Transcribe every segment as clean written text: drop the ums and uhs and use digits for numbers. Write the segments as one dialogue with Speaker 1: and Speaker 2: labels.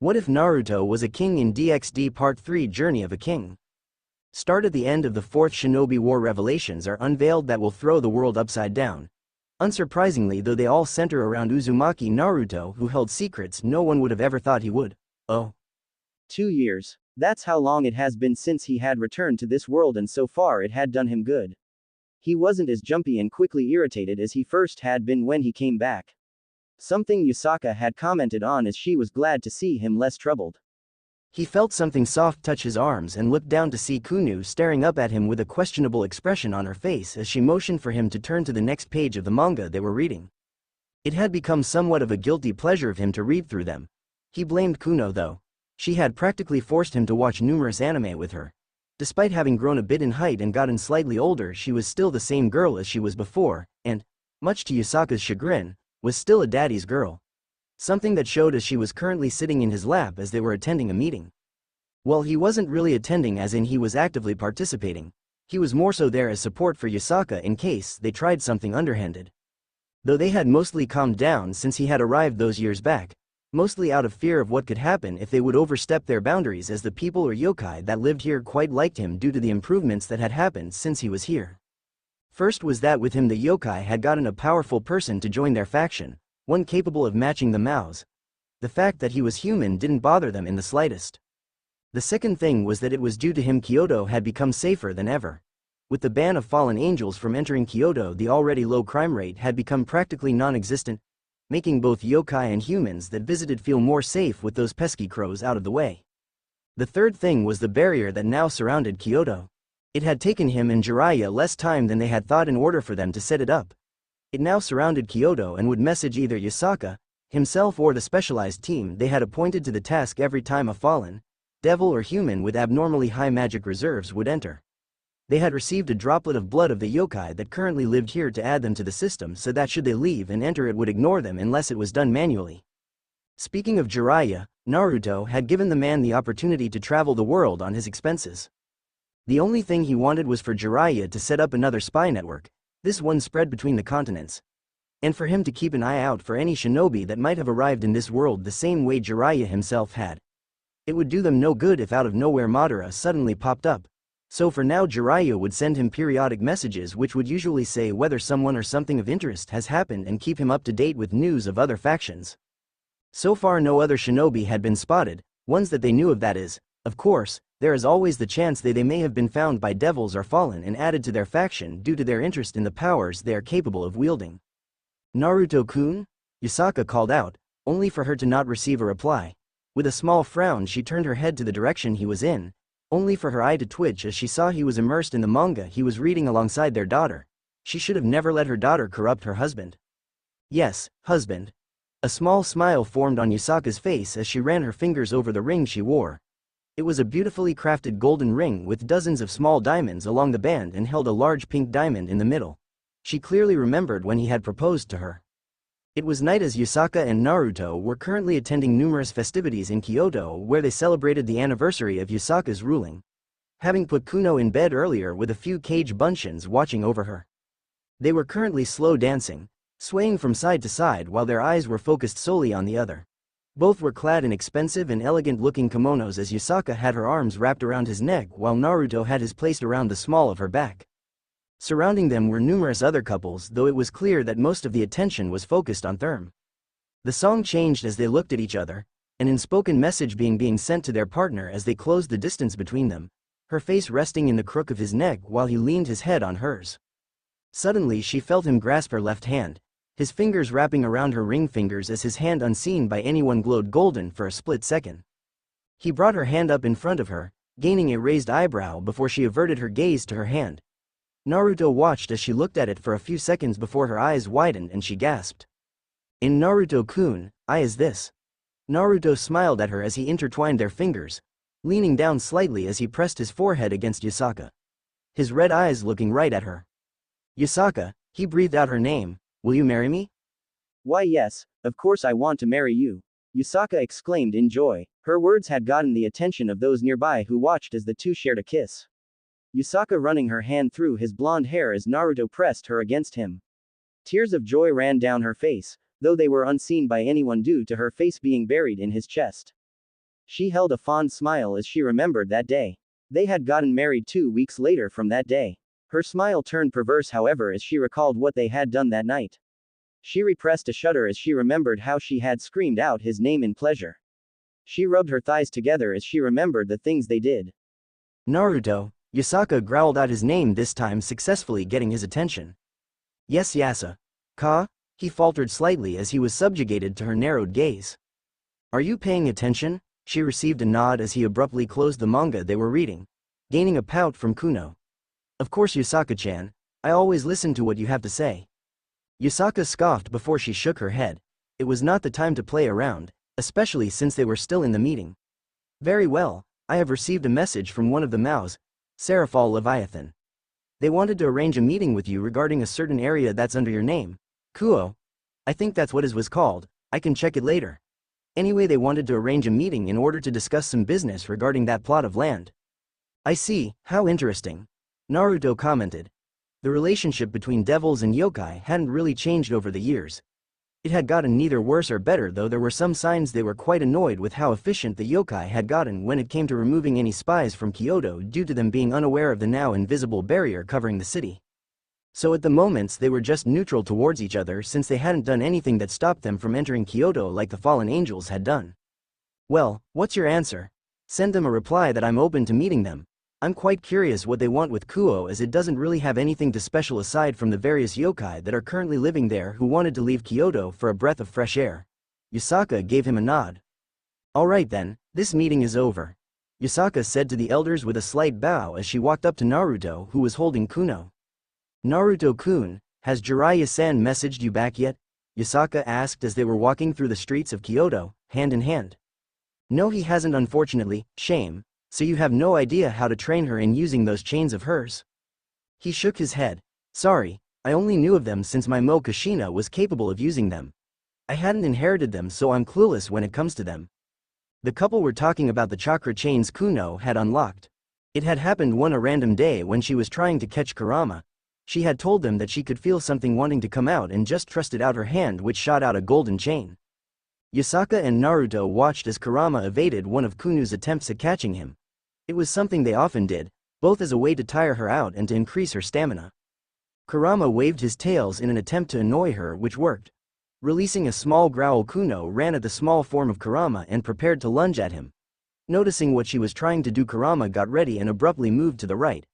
Speaker 1: What if Naruto was a king in DxD Part 3 Journey of a King? Start at the end of the 4th Shinobi War revelations are unveiled that will throw the world upside down. Unsurprisingly, though, they all center around Uzumaki Naruto, who held secrets no one would have ever thought he would. Oh.
Speaker 2: 2 years. That's how long it has been since he had returned to this world, and so far it had done him good. He wasn't as jumpy and quickly irritated as he first had been when he came back. Something Yusaka had commented on, as she was glad to see him less troubled.
Speaker 1: He felt something soft touch his arms and looked down to see Kunu staring up at him with a questionable expression on her face as she motioned for him to turn to the next page of the manga they were reading. It had become somewhat of a guilty pleasure of him to read through them. He blamed Kuno, though. She had practically forced him to watch numerous anime with her. Despite having grown a bit in height and gotten slightly older, she was still the same girl as she was before, and, much to Yusaka's chagrin, was still a daddy's girl. Something that showed as she was currently sitting in his lap as they were attending a meeting. Well, he wasn't really attending, as in he was actively participating. He was more so there as support for Yusaka in case they tried something underhanded. Though they had mostly calmed down since he had arrived those years back, mostly out of fear of what could happen if they would overstep their boundaries, as the people or yokai that lived here quite liked him due to the improvements that had happened since he was here. First was that with him the yokai had gotten a powerful person to join their faction, one capable of matching the Maos. The fact that he was human didn't bother them in the slightest. The second thing was that it was due to him Kyoto had become safer than ever. With the ban of fallen angels from entering Kyoto, the already low crime rate had become practically non-existent, making both yokai and humans that visited feel more safe with those pesky crows out of the way. The third thing was the barrier that now surrounded Kyoto. It had taken him and Jiraiya less time than they had thought in order for them to set it up. It now surrounded Kyoto and would message either Yusaka, himself, or the specialized team they had appointed to the task every time a fallen, devil or human with abnormally high magic reserves would enter. They had received a droplet of blood of the yokai that currently lived here to add them to the system, so that should they leave and enter it would ignore them unless it was done manually. Speaking of Jiraiya, Naruto had given the man the opportunity to travel the world on his expenses. The only thing he wanted was for Jiraiya to set up another spy network, this one spread between the continents. And for him to keep an eye out for any shinobi that might have arrived in this world the same way Jiraiya himself had. It would do them no good if out of nowhere Madara suddenly popped up. So for now Jiraiya would send him periodic messages which would usually say whether someone or something of interest has happened and keep him up to date with news of other factions. So far no other shinobi had been spotted, ones that they knew of, that is. Of course, there is always the chance they may have been found by devils or fallen and added to their faction due to their interest in the powers they are capable of wielding. Naruto-kun? Yusaka called out, only for her to not receive a reply. With a small frown she turned her head to the direction he was in, only for her eye to twitch as she saw he was immersed in the manga he was reading alongside their daughter. She should have never let her daughter corrupt her husband. Yes, husband. A small smile formed on Yusaka's face as she ran her fingers over the ring she wore. It was a beautifully crafted golden ring with dozens of small diamonds along the band and held a large pink diamond in the middle. She clearly remembered when he had proposed to her. It was night as Yusaka and Naruto were currently attending numerous festivities in Kyoto where they celebrated the anniversary of Yusaka's ruling. Having put Kuno in bed earlier with a few cage bunshins watching over her. They were currently slow dancing, swaying from side to side while their eyes were focused solely on the other. Both were clad in expensive and elegant-looking kimonos as Yusaka had her arms wrapped around his neck while Naruto had his placed around the small of her back. Surrounding them were numerous other couples, though it was clear that most of the attention was focused on Therm. The song changed as they looked at each other, an unspoken message being sent to their partner as they closed the distance between them, her face resting in the crook of his neck while he leaned his head on hers. Suddenly she felt him grasp her left hand, his fingers wrapping around her ring fingers as his hand, unseen by anyone, glowed golden for a split second. He brought her hand up in front of her, gaining a raised eyebrow before she averted her gaze to her hand. Naruto watched as she looked at it for a few seconds before her eyes widened and she gasped. "In Naruto-kun, is this?" Naruto smiled at her as he intertwined their fingers, leaning down slightly as he pressed his forehead against Yusaka. His red eyes looking right at her. "Yusaka," he breathed out her name, "will you marry me?"
Speaker 2: "Why yes, of course I want to marry you," Yusaka exclaimed in joy. Her words had gotten the attention of those nearby who watched as the two shared a kiss. Yusaka running her hand through his blonde hair as Naruto pressed her against him. Tears of joy ran down her face, though they were unseen by anyone due to her face being buried in his chest. She held a fond smile as she remembered that day. They had gotten married 2 weeks later from that day. Her smile turned perverse however as she recalled what they had done that night. She repressed a shudder as she remembered how she had screamed out his name in pleasure. She rubbed her thighs together as she remembered the things they did.
Speaker 1: Naruto, Yasaka growled out his name, this time successfully getting his attention. Yes, Yasa. Ka? He faltered slightly as he was subjugated to her narrowed gaze. Are you paying attention? She received a nod as he abruptly closed the manga they were reading, gaining a pout from Kuno. Of course, Yasaka-chan, I always listen to what you have to say. Yasaka scoffed before she shook her head. It was not the time to play around, especially since they were still in the meeting. Very well, I have received a message from one of the Maos, Seraphal Leviathan. They wanted to arrange a meeting with you regarding a certain area that's under your name. Kuo. I think that's what it was called, I can check it later. Anyway, they wanted to arrange a meeting in order to discuss some business regarding that plot of land. I see, how interesting. Naruto commented. The relationship between devils and yokai hadn't really changed over the years. It had gotten neither worse or better, though there were some signs they were quite annoyed with how efficient the yokai had gotten when it came to removing any spies from Kyoto due to them being unaware of the now invisible barrier covering the city. So at the moments they were just neutral towards each other since they hadn't done anything that stopped them from entering Kyoto like the fallen angels had done. Well, what's your answer? Send them a reply that I'm open to meeting them. I'm quite curious what they want with Kuo, as it doesn't really have anything to special aside from the various yokai that are currently living there who wanted to leave Kyoto for a breath of fresh air. Yasaka gave him a nod. Alright then, this meeting is over. Yasaka said to the elders with a slight bow as she walked up to Naruto, who was holding Kuno. Naruto-kun, has Jiraiya-san messaged you back yet? Yasaka asked as they were walking through the streets of Kyoto, hand in hand. No, he hasn't, unfortunately. Shame. So you have no idea how to train her in using those chains of hers? He shook his head. Sorry, I only knew of them since my Mo Kushina was capable of using them. I hadn't inherited them, so I'm clueless when it comes to them. The couple were talking about the chakra chains Kuno had unlocked. It had happened one a random day when she was trying to catch Kurama. She had told them that she could feel something wanting to come out and just thrusted out her hand, which shot out a golden chain. Yasaka and Naruto watched as Kurama evaded one of Kuno's attempts at catching him. It was something they often did, both as a way to tire her out and to increase her stamina. Kurama waved his tails in an attempt to annoy her, which worked. Releasing a small growl, Kuno ran at the small form of Kurama and prepared to lunge at him. Noticing what she was trying to do, Kurama got ready and abruptly moved to the right.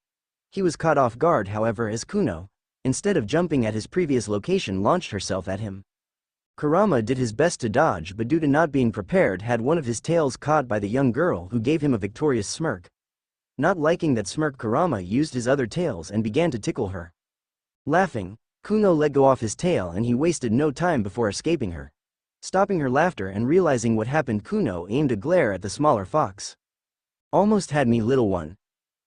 Speaker 1: He was caught off guard, however, as Kuno, instead of jumping at his previous location, launched herself at him. Kurama did his best to dodge, but due to not being prepared, had one of his tails caught by the young girl, who gave him a victorious smirk. Not liking that smirk, Kurama used his other tails and began to tickle her. Laughing, Kuno let go off his tail and he wasted no time before escaping her. Stopping her laughter and realizing what happened, Kuno aimed a glare at the smaller fox. Almost had me, little one.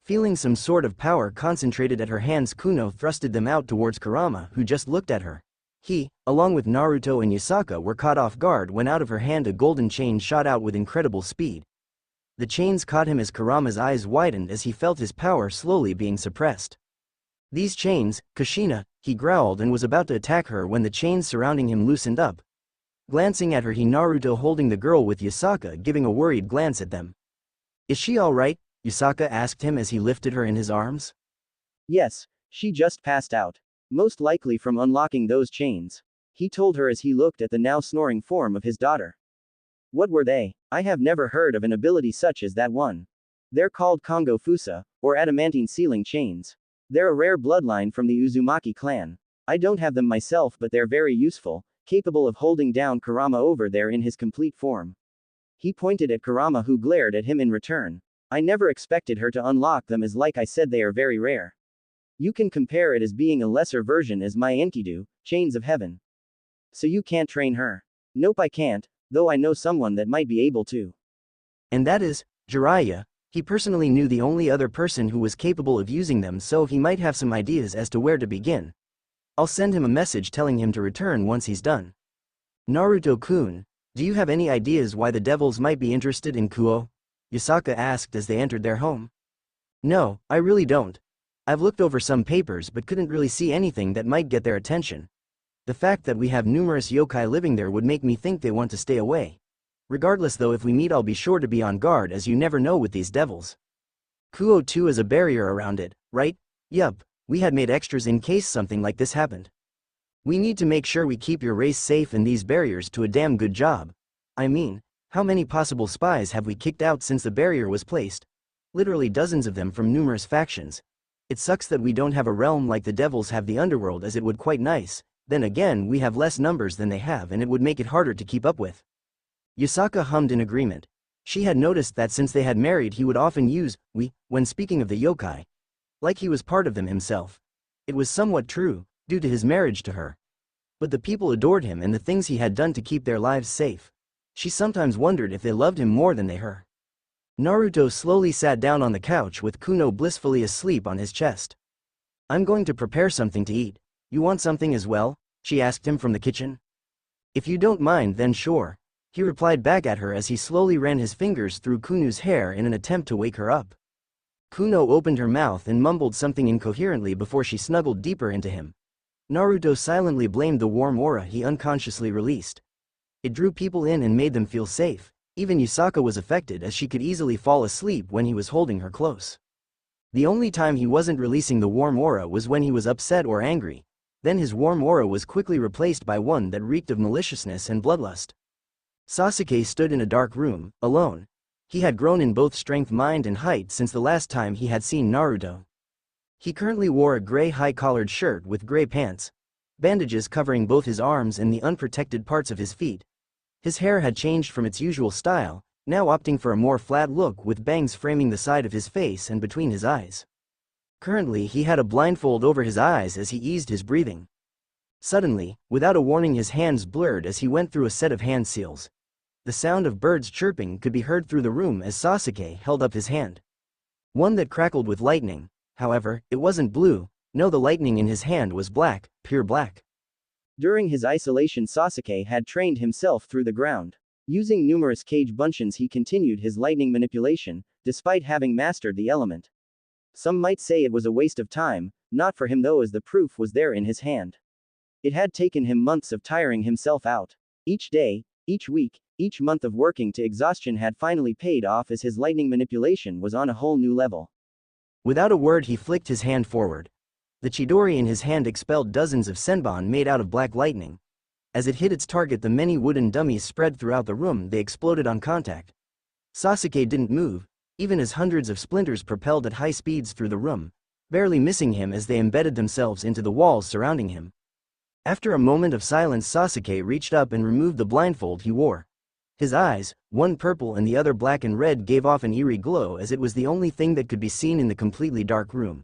Speaker 1: Feeling some sort of power concentrated at her hands, Kuno thrusted them out towards Kurama, who just looked at her. He, along with Naruto and Yasaka, were caught off guard when out of her hand a golden chain shot out with incredible speed. The chains caught him as Kurama's eyes widened as he felt his power slowly being suppressed. These chains, Kushina, he growled and was about to attack her when the chains surrounding him loosened up. Glancing at her, Naruto holding the girl with Yasaka giving a worried glance at them. Is she alright? Yasaka asked him as he lifted her in his arms.
Speaker 2: Yes, she just passed out. Most likely from unlocking those chains. He told her as he looked at the now snoring form of his daughter. What were they? I have never heard of an ability such as that one. They're called Kongo Fusa, or adamantine sealing chains. They're a rare bloodline from the Uzumaki clan. I don't have them myself, but they're very useful, capable of holding down Kurama over there in his complete form. He pointed at Kurama, who glared at him in return. I never expected her to unlock them, as like I said, they are very rare. You can compare it as being a lesser version as my Enkidu, Chains of Heaven. So you can't train her? Nope, I can't, though I know someone that might be able to.
Speaker 1: And that is Jiraiya. He personally knew the only other person who was capable of using them, so he might have some ideas as to where to begin. I'll send him a message telling him to return once he's done. Naruto-kun, do you have any ideas why the devils might be interested in Kuo? Yasaka asked as they entered their home. No, I really don't. I've looked over some papers but couldn't really see anything that might get their attention. The fact that we have numerous yokai living there would make me think they want to stay away. Regardless though, if we meet I'll be sure to be on guard, as you never know with these devils. Kuo too is a barrier around it, right? Yup, we had made extras in case something like this happened. We need to make sure we keep your race safe and these barriers to a damn good job. I mean, how many possible spies have we kicked out since the barrier was placed? Literally dozens of them from numerous factions. It sucks that we don't have a realm like the devils have the underworld, as it would quite nice. Then again, we have less numbers than they have and it would make it harder to keep up with. Yusaka hummed in agreement. She had noticed that since they had married he would often use we when speaking of the yokai. Like he was part of them himself. It was somewhat true, due to his marriage to her. But the people adored him and the things he had done to keep their lives safe. She sometimes wondered if they loved him more than they her. Naruto slowly sat down on the couch with Kuno blissfully asleep on his chest. I'm going to prepare something to eat. You want something as well? She asked him from the kitchen. If you don't mind then sure. He replied back at her as he slowly ran his fingers through Kuno's hair in an attempt to wake her up. Kuno opened her mouth and mumbled something incoherently before she snuggled deeper into him. Naruto silently blamed the warm aura he unconsciously released. It drew people in and made them feel safe. Even Yusaka was affected, as she could easily fall asleep when he was holding her close. The only time he wasn't releasing the warm aura was when he was upset or angry. Then his warm aura was quickly replaced by one that reeked of maliciousness and bloodlust. Sasuke stood in a dark room, alone. He had grown in both strength, mind and height since the last time he had seen Naruto. He currently wore a gray high-collared shirt with gray pants, bandages covering both his arms and the unprotected parts of his feet. His hair had changed from its usual style, now opting for a more flat look with bangs framing the side of his face and between his eyes. Currently he had a blindfold over his eyes as he eased his breathing. Suddenly, without a warning, his hands blurred as he went through a set of hand seals. The sound of birds chirping could be heard through the room as Sasuke held up his hand. One that crackled with lightning. However, it wasn't blue. No, the lightning in his hand was black, pure black.
Speaker 2: During his isolation, Sasuke had trained himself through the ground. Using numerous cage bunshin, he continued his lightning manipulation, despite having mastered the element. Some might say it was a waste of time, not for him though, as the proof was there in his hand. It had taken him months of tiring himself out. Each day, each week, each month of working to exhaustion had finally paid off, as his lightning manipulation was on a whole new level.
Speaker 1: Without a word he flicked his hand forward. The Chidori in his hand expelled dozens of senbon made out of black lightning. As it hit its target, the many wooden dummies spread throughout the room. They exploded on contact. Sasuke didn't move, even as hundreds of splinters propelled at high speeds through the room, barely missing him as they embedded themselves into the walls surrounding him. After a moment of silence, Sasuke reached up and removed the blindfold he wore. His eyes, one purple and the other black and red, gave off an eerie glow, as it was the only thing that could be seen in the completely dark room.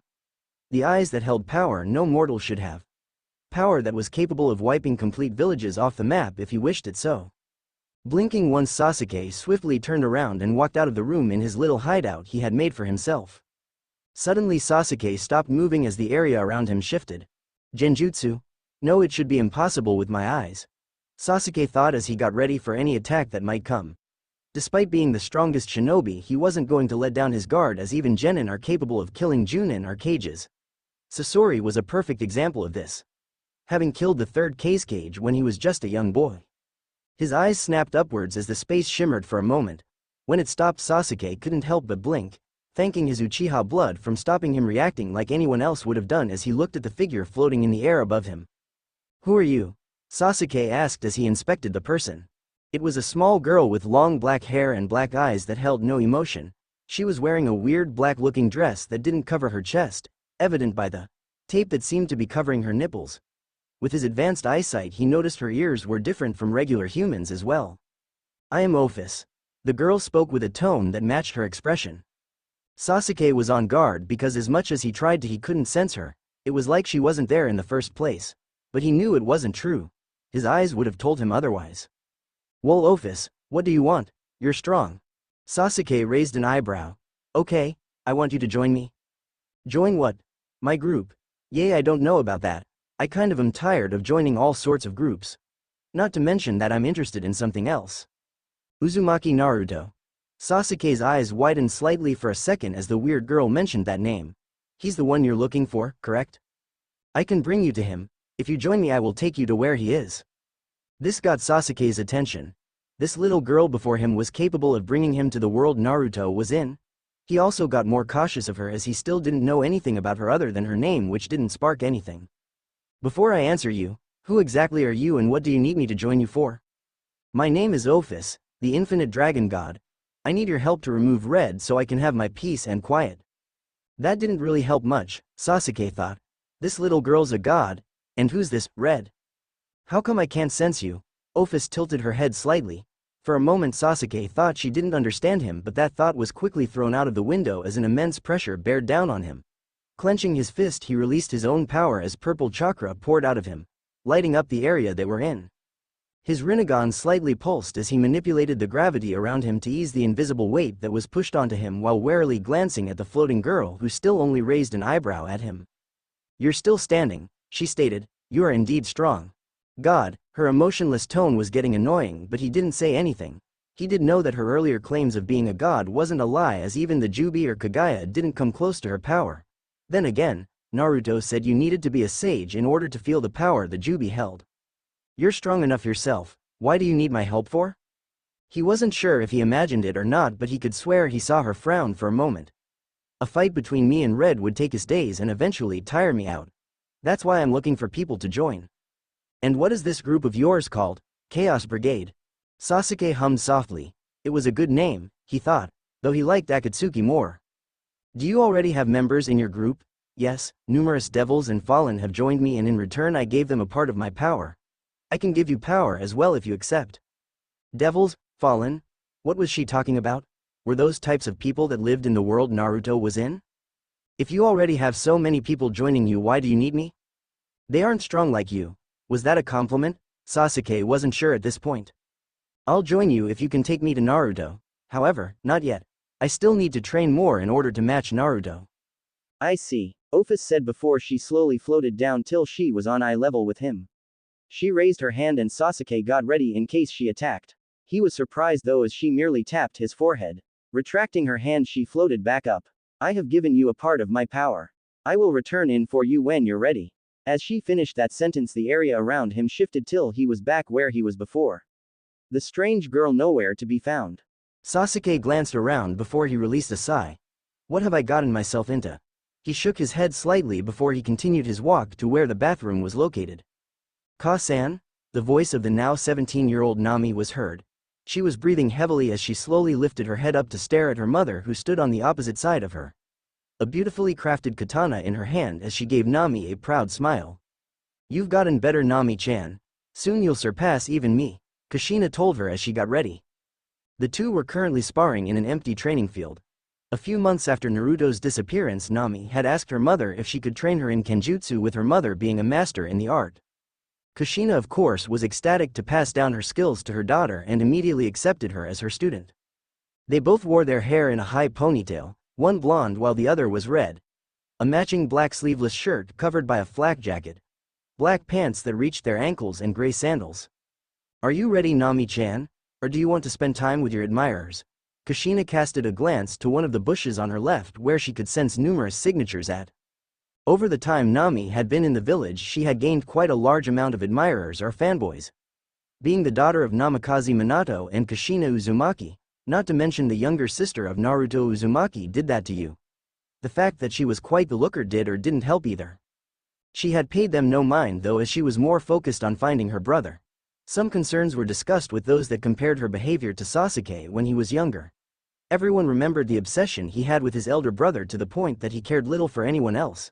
Speaker 1: The eyes that held power no mortal should have. Power that was capable of wiping complete villages off the map if he wished it so. Blinking once, Sasuke swiftly turned around and walked out of the room in his little hideout he had made for himself. Suddenly Sasuke stopped moving as the area around him shifted. Genjutsu? No, it should be impossible with my eyes. Sasuke thought as he got ready for any attack that might come. Despite being the strongest shinobi, he wasn't going to let down his guard, as even genin are capable of killing Junin or cages. Sasori was a perfect example of this, having killed the third Kage when he was just a young boy. His eyes snapped upwards as the space shimmered for a moment. When it stopped, Sasuke couldn't help but blink, thanking his Uchiha blood from stopping him reacting like anyone else would have done as he looked at the figure floating in the air above him. Who are you? Sasuke asked as he inspected the person. It was a small girl with long black hair and black eyes that held no emotion. She was wearing a weird black-looking dress that didn't cover her chest, evident by the tape that seemed to be covering her nipples. With his advanced eyesight, he noticed her ears were different from regular humans as well. I am Ophis. The girl spoke with a tone that matched her expression. Sasuke was on guard because as much as he tried to, he couldn't sense her. It was like she wasn't there in the first place. But he knew it wasn't true. His eyes would have told him otherwise. Well, Ophis, what do you want? You're strong. Sasuke raised an eyebrow. Okay, I want you to join me. Join what? My group. Yay, I don't know about that. I kind of am tired of joining all sorts of groups. Not to mention that I'm interested in something else. Uzumaki Naruto. Sasuke's eyes widened slightly for a second as the weird girl mentioned that name. He's the one you're looking for, correct? I can bring you to him. If you join me, I will take you to where he is. This got Sasuke's attention. This little girl before him was capable of bringing him to the world Naruto was in. He also got more cautious of her as he still didn't know anything about her other than her name, which didn't spark anything. Before I answer you, who exactly are you and what do you need me to join you for? My name is Ophis, the infinite dragon god. I need your help to remove red so I can have my peace and quiet. That didn't really help much, Sasuke thought. This little girl's a god, and who's this, Red? How come I can't sense you? Ophis tilted her head slightly. For a moment Sasuke thought she didn't understand him, but that thought was quickly thrown out of the window as an immense pressure bared down on him. Clenching his fist, he released his own power as purple chakra poured out of him, lighting up the area they were in. His Rinnegan slightly pulsed as he manipulated the gravity around him to ease the invisible weight that was pushed onto him while warily glancing at the floating girl who still only raised an eyebrow at him. You're still standing, she stated. You are indeed strong. God, her emotionless tone was getting annoying, but he didn't say anything. He did know that her earlier claims of being a god wasn't a lie, as even the Jubi or Kagaya didn't come close to her power. Then again, Naruto said you needed to be a sage in order to feel the power the Jubi held. You're strong enough yourself, why do you need my help for? He wasn't sure if he imagined it or not, but he could swear he saw her frown for a moment. A fight between me and Red would take us days and eventually tire me out. That's why I'm looking for people to join. And what is this group of yours called? Chaos Brigade. Sasuke hummed softly. It was a good name, he thought, though he liked Akatsuki more. Do you already have members in your group? Yes, numerous devils and fallen have joined me, and in return I gave them a part of my power. I can give you power as well if you accept. Devils, fallen? What was she talking about? Were those types of people that lived in the world Naruto was in? If you already have so many people joining you, why do you need me? They aren't strong like you. Was that a compliment? Sasuke wasn't sure at this point. I'll join you if you can take me to Naruto. However, not yet. I still need to train more in order to match Naruto.
Speaker 2: I see, Ophis said before she slowly floated down till she was on eye level with him. She raised her hand and Sasuke got ready in case she attacked. He was surprised though as she merely tapped his forehead. Retracting her hand, she floated back up. I have given you a part of my power. I will return in for you when you're ready. As she finished that sentence, the area around him shifted till he was back where he was before. The strange girl nowhere to be found.
Speaker 1: Sasuke glanced around before he released a sigh. What have I gotten myself into? He shook his head slightly before he continued his walk to where the bathroom was located. Ka-san? The voice of the now 17-year-old Nami was heard. She was breathing heavily as she slowly lifted her head up to stare at her mother, who stood on the opposite side of her. A beautifully crafted katana in her hand as she gave Nami a proud smile. You've gotten better, Nami-chan. Soon you'll surpass even me, Kushina told her as she got ready. The two were currently sparring in an empty training field. A few months after Naruto's disappearance, Nami had asked her mother if she could train her in kenjutsu, with her mother being a master in the art. Kushina, of course, was ecstatic to pass down her skills to her daughter and immediately accepted her as her student. They both wore their hair in a high ponytail, one blonde while the other was red. A matching black sleeveless shirt covered by a flak jacket. Black pants that reached their ankles and gray sandals. Are you ready, Nami-chan? Or do you want to spend time with your admirers? Kushina casted a glance to one of the bushes on her left where she could sense numerous signatures at. Over the time Nami had been in the village, she had gained quite a large amount of admirers or fanboys. Being the daughter of Namikaze Minato and Kushina Uzumaki, not to mention the younger sister of Naruto Uzumaki, did that to you. The fact that she was quite the looker did or didn't help either. She had paid them no mind though, as she was more focused on finding her brother. Some concerns were discussed with those that compared her behavior to Sasuke when he was younger. Everyone remembered the obsession he had with his elder brother to the point that he cared little for anyone else.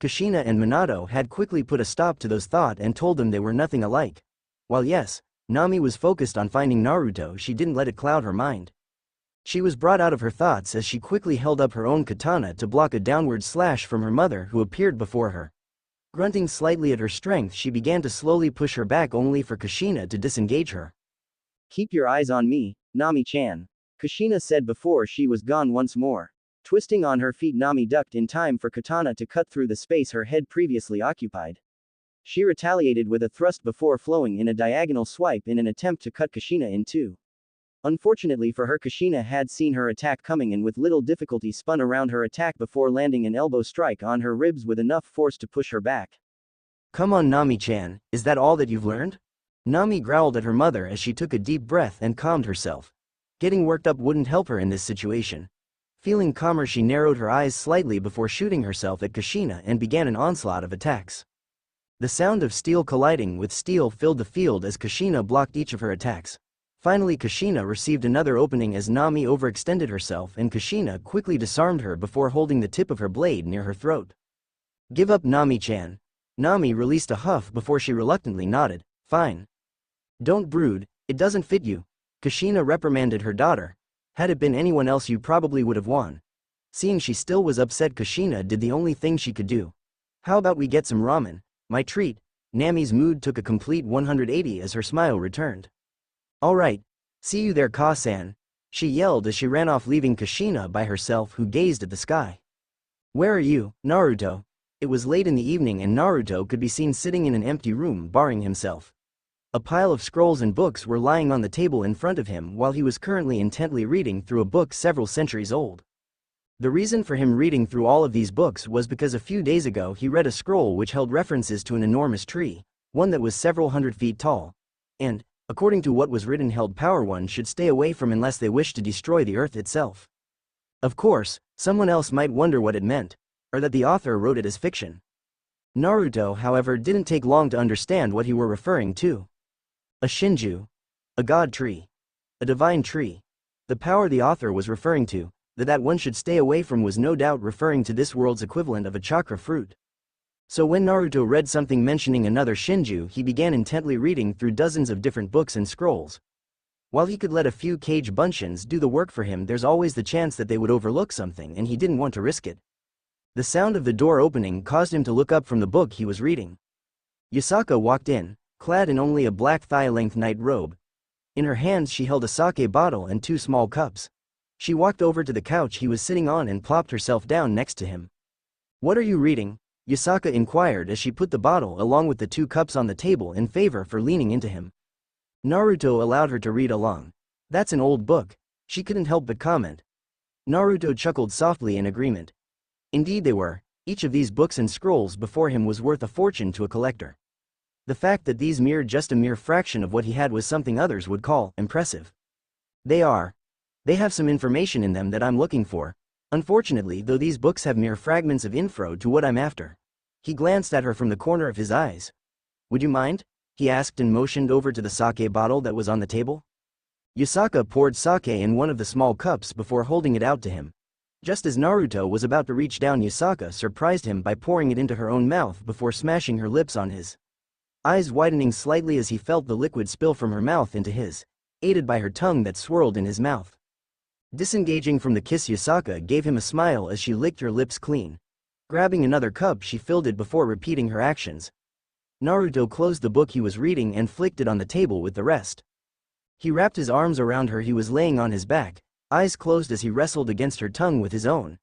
Speaker 1: Kushina and Minato had quickly put a stop to those thoughts and told them they were nothing alike. While yes, Nami was focused on finding Naruto, she didn't let it cloud her mind. She was brought out of her thoughts as she quickly held up her own katana to block a downward slash from her mother, who appeared before her. Grunting slightly at her strength, she began to slowly push her back, only for Kushina to disengage her.
Speaker 2: Keep your eyes on me, Nami-chan, Kushina said before she was gone once more. Twisting on her feet, Nami ducked in time for katana to cut through the space her head previously occupied. She retaliated with a thrust before flowing in a diagonal swipe in an attempt to cut Kushina in two. Unfortunately for her, Kushina had seen her attack coming and with little difficulty spun around her attack before landing an elbow strike on her ribs with enough force to push her back.
Speaker 1: Come on, Nami-chan, is that all that you've learned? Nami growled at her mother as she took a deep breath and calmed herself. Getting worked up wouldn't help her in this situation. Feeling calmer, she narrowed her eyes slightly before shooting herself at Kushina and began an onslaught of attacks. The sound of steel colliding with steel filled the field as Kushina blocked each of her attacks. Finally, Kushina received another opening as Nami overextended herself, and Kushina quickly disarmed her before holding the tip of her blade near her throat. "Give up, Nami-chan." Nami released a huff before she reluctantly nodded. "Fine. Don't brood, it doesn't fit you." Kushina reprimanded her daughter. "Had it been anyone else, you probably would have won." Seeing she still was upset, Kushina did the only thing she could do. "How about we get some ramen? My treat." Nami's mood took a complete 180 as her smile returned. "Alright. See you there, Ka-san," she yelled as she ran off, leaving Kushina by herself, who gazed at the sky. "Where are you, Naruto?" It was late in the evening and Naruto could be seen sitting in an empty room barring himself. A pile of scrolls and books were lying on the table in front of him while he was currently intently reading through a book several centuries old. The reason for him reading through all of these books was because a few days ago he read a scroll which held references to an enormous tree, one that was several hundred feet tall, and, according to what was written, held power one should stay away from unless they wished to destroy the earth itself. Of course, someone else might wonder what it meant, or that the author wrote it as fiction. Naruto, however, didn't take long to understand what he were referring to. A Shinju. A god tree. A divine tree. The power the author was referring to, that one should stay away from, was no doubt referring to this world's equivalent of a chakra fruit. So when Naruto read something mentioning another Shinju, he began intently reading through dozens of different books and scrolls. While he could let a few Kage Bunshins do the work for him, there's always the chance that they would overlook something, and he didn't want to risk it. The sound of the door opening caused him to look up from the book he was reading. Yusaka walked in, clad in only a black thigh-length night robe. In her hands she held a sake bottle and 2 small cups. She walked over to the couch he was sitting on and plopped herself down next to him. "What are you reading?" Yusaka inquired as she put the bottle along with the 2 cups on the table in favor for leaning into him. Naruto allowed her to read along. "That's an old book," she couldn't help but comment. Naruto chuckled softly in agreement. Indeed they were. Each of these books and scrolls before him was worth a fortune to a collector. The fact that these just a mere fraction of what he had was something others would call impressive. They have some information in them that I'm looking for. Unfortunately, though, these books have mere fragments of info to what I'm after." He glanced at her from the corner of his eyes. "Would you mind?" he asked and motioned over to the sake bottle that was on the table. Yusaka poured sake in one of the small cups before holding it out to him. Just as Naruto was about to reach down, Yusaka surprised him by pouring it into her own mouth before smashing her lips on his, eyes widening slightly as he felt the liquid spill from her mouth into his, aided by her tongue that swirled in his mouth. Disengaging from the kiss, Yusaka gave him a smile as she licked her lips clean. Grabbing another cup, she filled it before repeating her actions. Naruto closed the book he was reading and flicked it on the table with the rest. He wrapped his arms around her. He was laying on his back, eyes closed as he wrestled against her tongue with his own.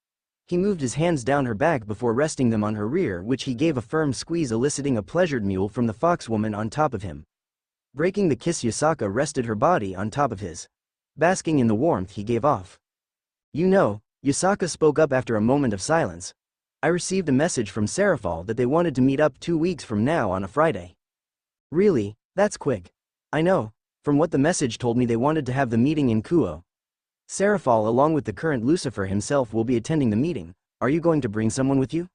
Speaker 1: He moved his hands down her back before resting them on her rear, which he gave a firm squeeze, eliciting a pleasured mewl from the foxwoman on top of him. Breaking the kiss, Yusaka rested her body on top of his, basking in the warmth he gave off. "You know," Yusaka spoke up after a moment of silence, "I received a message from Serafal that they wanted to meet up 2 weeks from now on a Friday." "Really? That's quick." "I know. From what the message told me, they wanted to have the meeting in Kuo. Serafal, along with the current Lucifer himself, will be attending the meeting. Are you going to bring someone with you?"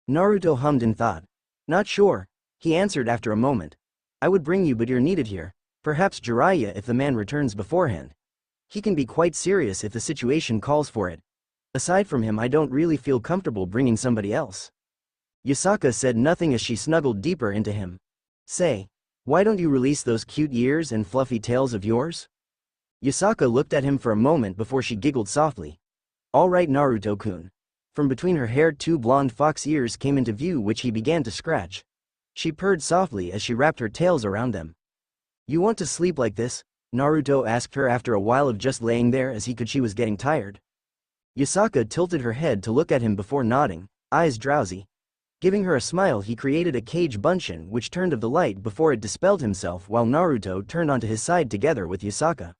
Speaker 1: Naruto hummed in thought. "Not sure," he answered after a moment. "I would bring you, but you're needed here. Perhaps Jiraiya if the man returns beforehand. He can be quite serious if the situation calls for it. Aside from him, I don't really feel comfortable bringing somebody else." Yusaka said nothing as she snuggled deeper into him. "Say, why don't you release those cute ears and fluffy tails of yours?" Yusaka looked at him for a moment before she giggled softly. "All right, Naruto-kun." From between her hair 2 blonde fox ears came into view, which he began to scratch. She purred softly as she wrapped her tails around them. "You want to sleep like this?" Naruto asked her after a while of just laying there as he could. She was getting tired. Yusaka tilted her head to look at him before nodding, eyes drowsy. Giving her a smile, he created a Kage Bunshin which turned of the light before it dispelled himself, while Naruto turned onto his side together with Yusaka.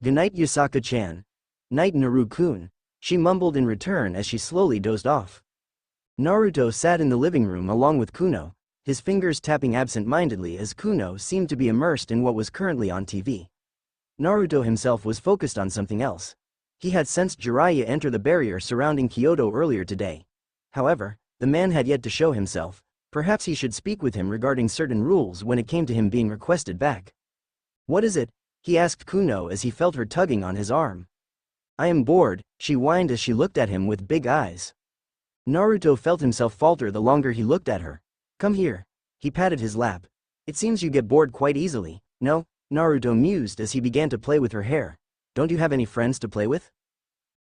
Speaker 1: "Goodnight, Yusaka-chan." "Night, Naru-kun," she mumbled in return as she slowly dozed off. Naruto sat in the living room along with Kuno, his fingers tapping absent-mindedly as Kuno seemed to be immersed in what was currently on TV. Naruto himself was focused on something else. He had sensed Jiraiya enter the barrier surrounding Kyoto earlier today. However, the man had yet to show himself. Perhaps he should speak with him regarding certain rules when it came to him being requested back. "What is it?" he asked Kuno as he felt her tugging on his arm. "I am bored," she whined as she looked at him with big eyes. Naruto felt himself falter the longer he looked at her. "Come here." He patted his lap. "It seems you get bored quite easily." "No," Naruto mused as he began to play with her hair. "Don't you have any friends to play with?"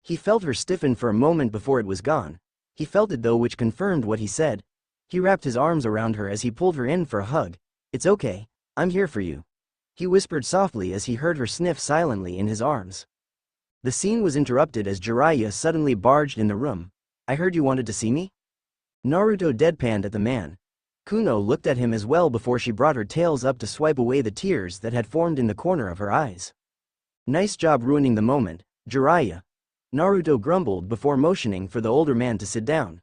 Speaker 1: He felt her stiffen for a moment before it was gone. He felt it though, which confirmed what he said. He wrapped his arms around her as he pulled her in for a hug. "It's okay. I'm here for you," he whispered softly as he heard her sniff silently in his arms. The scene was interrupted as Jiraiya suddenly barged in the room. "I heard you wanted to see me?" Naruto deadpanned at the man. Kuno looked at him as well before she brought her tails up to swipe away the tears that had formed in the corner of her eyes. "Nice job ruining the moment, Jiraiya," Naruto grumbled before motioning for the older man to sit down.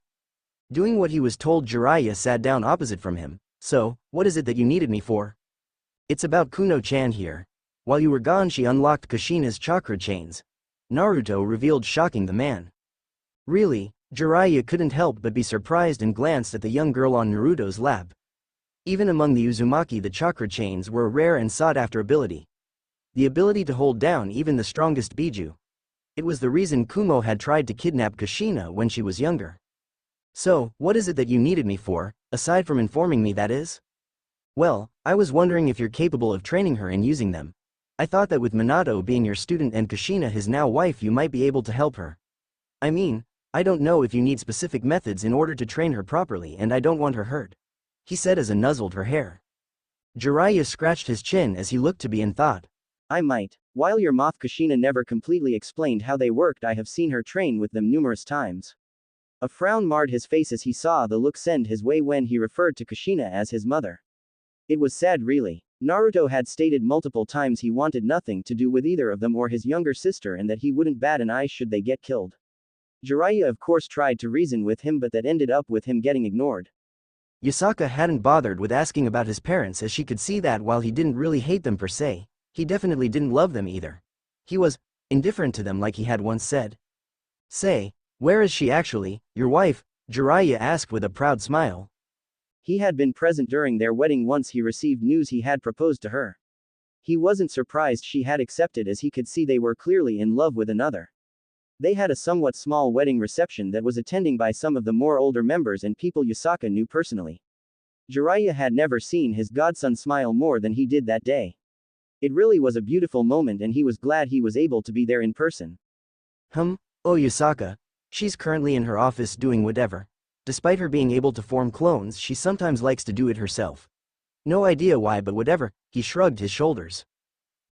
Speaker 1: Doing what he was told, Jiraiya sat down opposite from him. "So, what is it that you needed me for?" "It's about Kuno-chan here. While you were gone she unlocked Kushina's chakra chains," Naruto revealed, shocking the man. "Really?" Jiraiya couldn't help but be surprised and glanced at the young girl on Naruto's lap. Even among the Uzumaki, the chakra chains were a rare and sought-after ability. The ability to hold down even the strongest Biju. It was the reason Kumo had tried to kidnap Kushina when she was younger. "So, what is it that you needed me for, aside from informing me, that is?" "Well, I was wondering if you're capable of training her and using them. I thought that with Minato being your student and Kushina his now wife, you might be able to help her. I mean, I don't know if you need specific methods in order to train her properly, and I don't want her hurt," he said as he nuzzled her hair. Jiraiya scratched his chin as he looked to be in thought.
Speaker 2: "I might. While your moth Kushina never completely explained how they worked, I have seen her train with them numerous times." A frown marred his face as he saw the look send his way when he referred to Kushina as his mother. It was sad, really. Naruto had stated multiple times he wanted nothing to do with either of them or his younger sister, and that he wouldn't bat an eye should they get killed. Jiraiya of course tried to reason with him, but that ended up with him getting ignored.
Speaker 1: Yasaka hadn't bothered with asking about his parents, as she could see that while he didn't really hate them per se, he definitely didn't love them either. He was indifferent to them, like he had once said. "Say, where is she actually, your wife?" Jiraiya asked with a proud smile.
Speaker 2: He had been present during their wedding once he received news he had proposed to her. He wasn't surprised she had accepted, as he could see they were clearly in love with another. They had a somewhat small wedding reception that was attended by some of the more older members and people Yasaka knew personally. Jiraiya had never seen his godson smile more than he did that day. It really was a beautiful moment, and he was glad he was able to be there in person.
Speaker 1: Oh, Yasaka. She's currently in her office doing whatever. Despite her being able to form clones, she sometimes likes to do it herself. No idea why, but whatever," he shrugged his shoulders.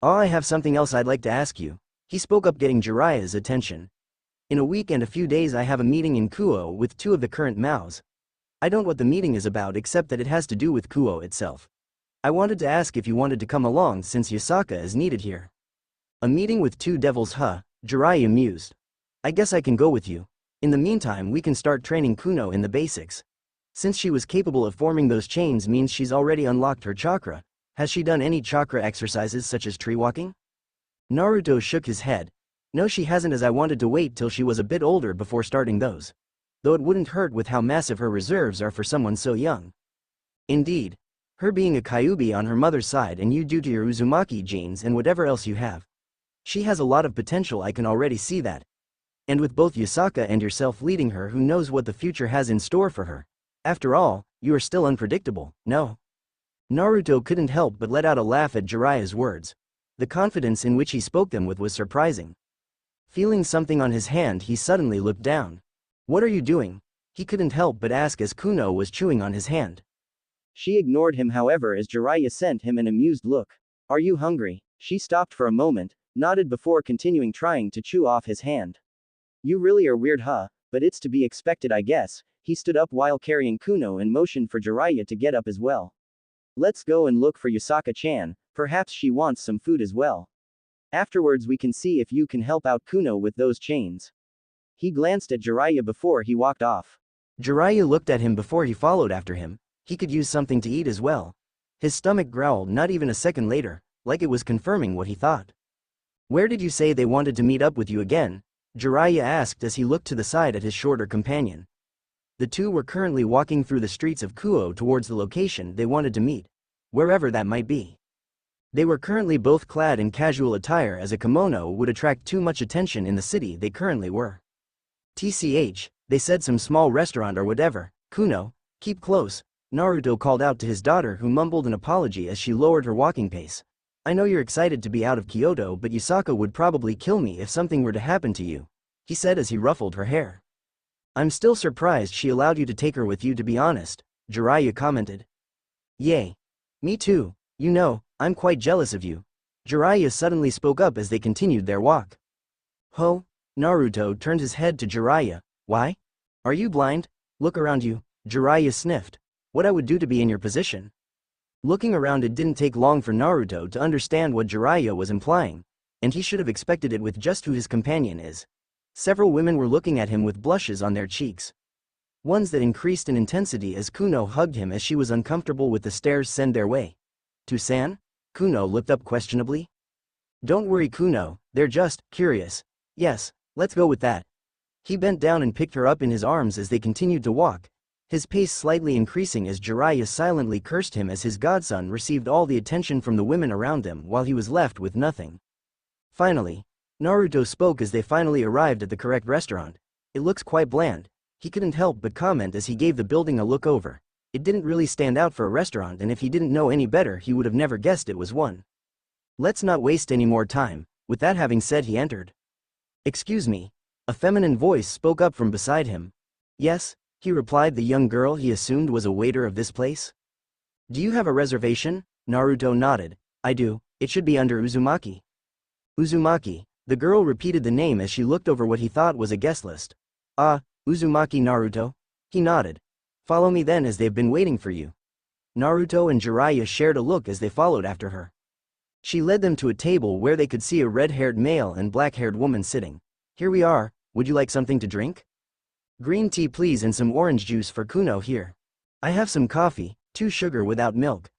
Speaker 1: "Oh, I have something else I'd like to ask you," he spoke up, getting Jiraiya's attention. "In a week and a few days I have a meeting in Kuo with two of the current Maos. I don't know what the meeting is about, except that it has to do with Kuo itself. I wanted to ask if you wanted to come along since Yasaka is needed here." "A meeting with two devils, huh?" Jiraiya mused. "I guess I can go with you. In the meantime we can start training Kuno in the basics. Since she was capable of forming those chains means she's already unlocked her chakra. Has she done any chakra exercises such as tree walking?" Naruto shook his head. "No, she hasn't, as I wanted to wait till she was a bit older before starting those. Though it wouldn't hurt with how massive her reserves are for someone so young." "Indeed. Her being a Kyuubi on her mother's side, and you due to your Uzumaki genes and whatever else you have. She has a lot of potential, I can already see that. And with both Yasaka and yourself leading her, who knows what the future has in store for her. After all, you are still unpredictable, no?" Naruto couldn't help but let out a laugh at Jiraiya's words. The confidence in which he spoke them with was surprising. Feeling something on his hand, he suddenly looked down. "What are you doing?" he couldn't help but ask as Kuno was chewing on his hand.
Speaker 2: She ignored him, however, as Jiraiya sent him an amused look. "Are you hungry?" She stopped for a moment, nodded before continuing trying to chew off his hand. "You really are weird, huh? But it's to be expected, I guess." He stood up while carrying Kuno and motioned for Jiraiya to get up as well. "Let's go and look for Yasaka-chan, perhaps she wants some food as well. Afterwards we can see if you can help out Kuno with those chains." He glanced at Jiraiya before he walked off.
Speaker 1: Jiraiya looked at him before he followed after him. He could use something to eat as well. His stomach growled not even a second later, like it was confirming what he thought. Where did you say they wanted to meet up with you again? Jiraiya asked as he looked to the side at his shorter companion. The two were currently walking through the streets of Kuo towards the location they wanted to meet, wherever that might be. They were currently both clad in casual attire, as a kimono would attract too much attention in the city they currently were. TCH, they said some small restaurant or whatever. Kuno, keep close, Naruto called out to his daughter, who mumbled an apology as she lowered her walking pace. I know you're excited to be out of Kyoto, but Yusaka would probably kill me if something were to happen to you, he said as he ruffled her hair. I'm still surprised she allowed you to take her with you, to be honest, Jiraiya commented. Yay. Me too, you know, I'm quite jealous of you. Jiraiya suddenly spoke up as they continued their walk. Ho? Naruto turned his head to Jiraiya. Why? Are you blind? Look around you, Jiraiya sniffed. What I would do to be in your position. Looking around, it didn't take long for Naruto to understand what Jiraiya was implying, and he should have expected it with just who his companion is. Several women were looking at him with blushes on their cheeks. Ones that increased in intensity as Kuno hugged him as she was uncomfortable with the stares sent their way. To-san? Kuno looked up questionably. Don't worry, Kuno, they're just curious. Yes, let's go with that. He bent down and picked her up in his arms as they continued to walk, his pace slightly increasing as Jiraiya silently cursed him as his godson received all the attention from the women around him while he was left with nothing. Finally, Naruto spoke as they finally arrived at the correct restaurant. It looks quite bland, he couldn't help but comment as he gave the building a look over. It didn't really stand out for a restaurant, and if he didn't know any better he would have never guessed it was one. Let's not waste any more time. With that having said, he entered. Excuse me. A feminine voice spoke up from beside him. Yes, he replied, the young girl he assumed was a waiter of this place. Do you have a reservation? Naruto nodded. I do, it should be under Uzumaki. Uzumaki, the girl repeated the name as she looked over what he thought was a guest list. Ah, Uzumaki Naruto? He nodded. Follow me then, as they've been waiting for you. Naruto and Jiraiya shared a look as they followed after her. She led them to a table where they could see a red-haired male and black-haired woman sitting. Here we are, would you like something to drink? Green tea please, and some orange juice for Kuno here. I have some coffee, 2 sugar without milk.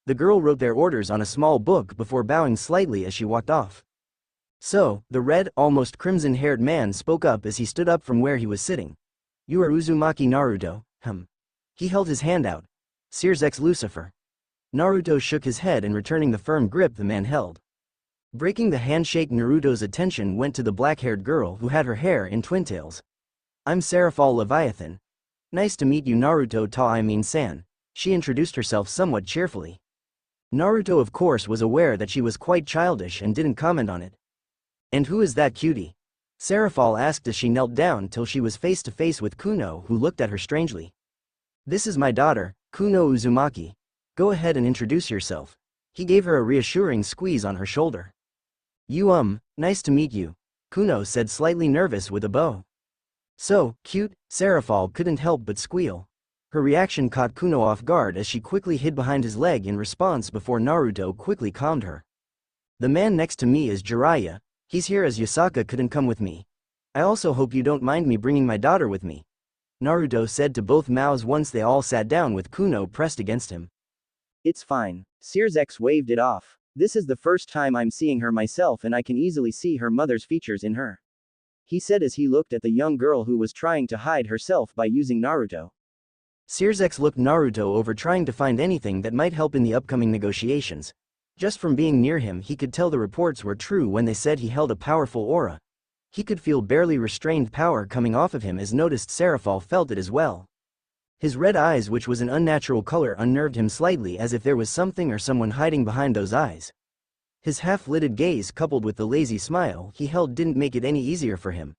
Speaker 1: The girl wrote their orders on a small book before bowing slightly as she walked off. So, the red, almost crimson-haired man spoke up as he stood up from where he was sitting. You are Uzumaki Naruto, He held his hand out. Sears X Lucifer. Naruto shook his head and returning the firm grip the man held. Breaking the handshake, Naruto's attention went to the black-haired girl who had her hair in twintails. I'm Seraphal Leviathan. Nice to meet you, Naruto san. She introduced herself somewhat cheerfully. Naruto of course was aware that she was quite childish and didn't comment on it. And who is that cutie? Seraphal asked as she knelt down till she was face to face with Kuno, who looked at her strangely. This is my daughter, Kuno Uzumaki. Go ahead and introduce yourself. He gave her a reassuring squeeze on her shoulder. You nice to meet you, Kuno said, slightly nervous with a bow. So cute, Seraphal couldn't help but squeal. Her reaction caught Kuno off guard as she quickly hid behind his leg in response before Naruto quickly calmed her. The man next to me is Jiraiya, he's here as Yusaka couldn't come with me. I also hope you don't mind me bringing my daughter with me, Naruto said to both mouths once they all sat down with Kuno pressed against him.
Speaker 2: It's fine. Sears X waved it off. This is the first time I'm seeing her myself, and I can easily see her mother's features in her, he said as he looked at the young girl who was trying to hide herself by using Naruto.
Speaker 1: Sears X looked Naruto over, trying to find anything that might help in the upcoming negotiations. Just from being near him he could tell the reports were true when they said he held a powerful aura. He could feel barely restrained power coming off of him, as noticed Seraphal felt it as well. His red eyes, which was an unnatural color, unnerved him slightly, as if there was something or someone hiding behind those eyes. His half-lidded gaze coupled with the lazy smile he held didn't make it any easier for him.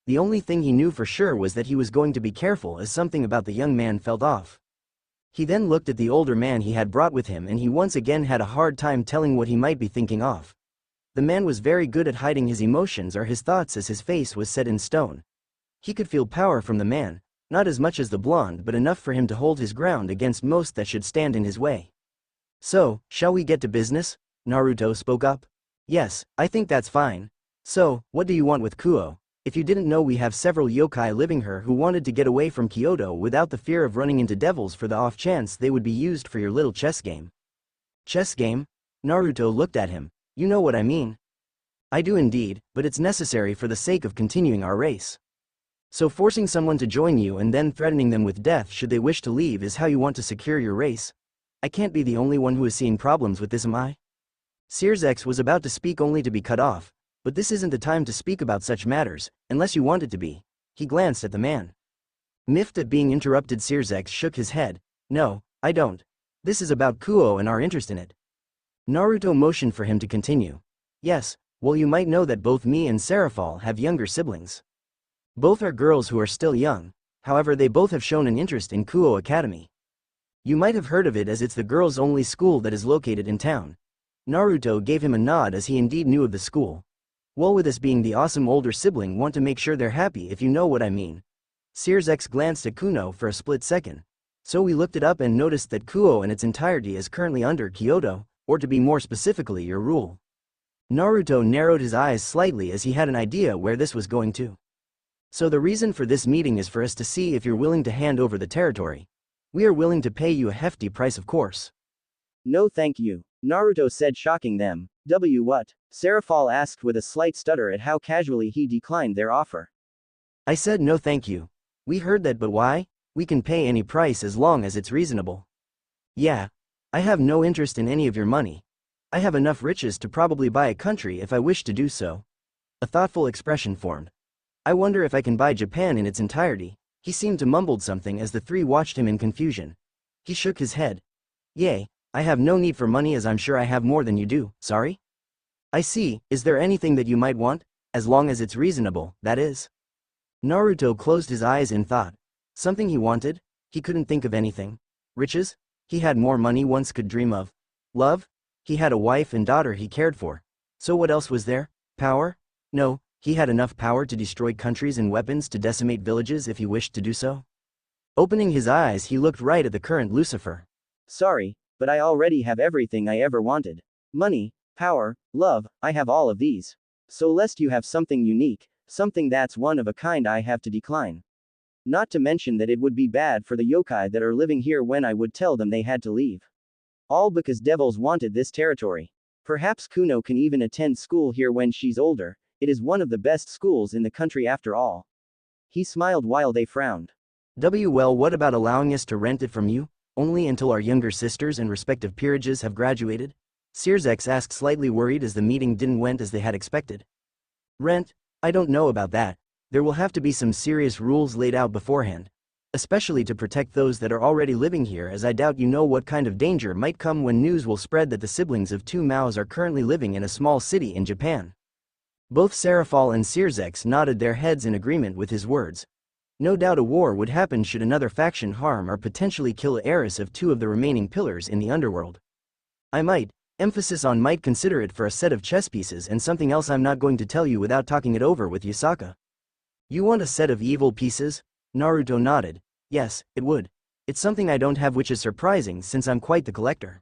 Speaker 1: The only thing he knew for sure was that he was going to be careful, as something about the young man felt off. He then looked at the older man he had brought with him, and he once again had a hard time telling what he might be thinking of. The man was very good at hiding his emotions or his thoughts, as his face was set in stone. He could feel power from the man, not as much as the blonde, but enough for him to hold his ground against most that should stand in his way. So, shall we get to business? Naruto spoke up. Yes, I think that's fine. So, what do you want with Kuo? If you didn't know, we have several yokai living here who wanted to get away from Kyoto without the fear of running into devils for the off chance they would be used for your little chess game. Chess game? Naruto looked at him. You know what I mean. I do indeed, but it's necessary for the sake of continuing our race. So forcing someone to join you and then threatening them with death should they wish to leave is how you want to secure your race? I can't be the only one who is seeing problems with this, am I? Sears was about to speak only to be cut off, but this isn't the time to speak about such matters, unless you want it to be. He glanced at the man. Miffed at being interrupted, Sears shook his head. No, I don't. This is about Kuo and our interest in it. Naruto motioned for him to continue. Yes, well, you might know that both me and Serafal have younger siblings. Both are girls who are still young, however they both have shown an interest in Kuo Academy. You might have heard of it as it's the girls-only school that is located in town. Naruto gave him a nod as he indeed knew of the school. Well, with us being the awesome older sibling, want to make sure they're happy, if you know what I mean. Sears glanced at Kuno for a split second. So we looked it up and noticed that Kuo in its entirety is currently under Kyoto, or to be more specifically your rule. Naruto narrowed his eyes slightly as he had an idea where this was going to. So the reason for this meeting is for us to see if you're willing to hand over the territory. We are willing to pay you a hefty price, of course.
Speaker 2: No thank you, Naruto said, shocking them. What? Serafal asked with a slight stutter at how casually he declined their offer.
Speaker 1: I said no thank you. We heard that, but why? We can pay any price as long as it's reasonable. Yeah. I have no interest in any of your money. I have enough riches to probably buy a country if I wish to do so. A thoughtful expression formed. I wonder if I can buy Japan in its entirety. He seemed to mumble something as the three watched him in confusion. He shook his head. Yay, I have no need for money, as I'm sure I have more than you do, sorry? I see, is there anything that you might want? As long as it's reasonable, that is. Naruto closed his eyes in thought. Something he wanted? He couldn't think of anything. Riches? He had more money once could dream of. Love? He had a wife and daughter he cared for. So what else was there? Power? No, he had enough power to destroy countries and weapons to decimate villages if he wished to do so. Opening his eyes, he looked right at the current Lucifer.
Speaker 2: Sorry, but I already have everything I ever wanted. Money, power, love, I have all of these. So lest you have something unique, something that's one of a kind, I have to decline. Not to mention that it would be bad for the yokai that are living here when I would tell them they had to leave. All because devils wanted this territory. Perhaps Kuno can even attend school here when she's older. It is one of the best schools in the country after all. He smiled while they frowned.
Speaker 1: Well, what about allowing us to rent it from you? Only until our younger sisters and respective peerages have graduated? Sears asked, slightly worried as the meeting didn't went as they had expected. Rent? I don't know about that. There will have to be some serious rules laid out beforehand. Especially to protect those that are already living here, as I doubt you know what kind of danger might come when news will spread that the siblings of two Maos are currently living in a small city in Japan. Both Serafal and Sears nodded their heads in agreement with his words. No doubt a war would happen should another faction harm or potentially kill the heiress of two of the remaining pillars in the underworld. I might, emphasis on might, consider it for a set of chess pieces and something else I'm not going to tell you without talking it over with Yasaka. You want a set of evil pieces? Naruto nodded. Yes, it would. It's something I don't have, which is surprising since I'm quite the collector.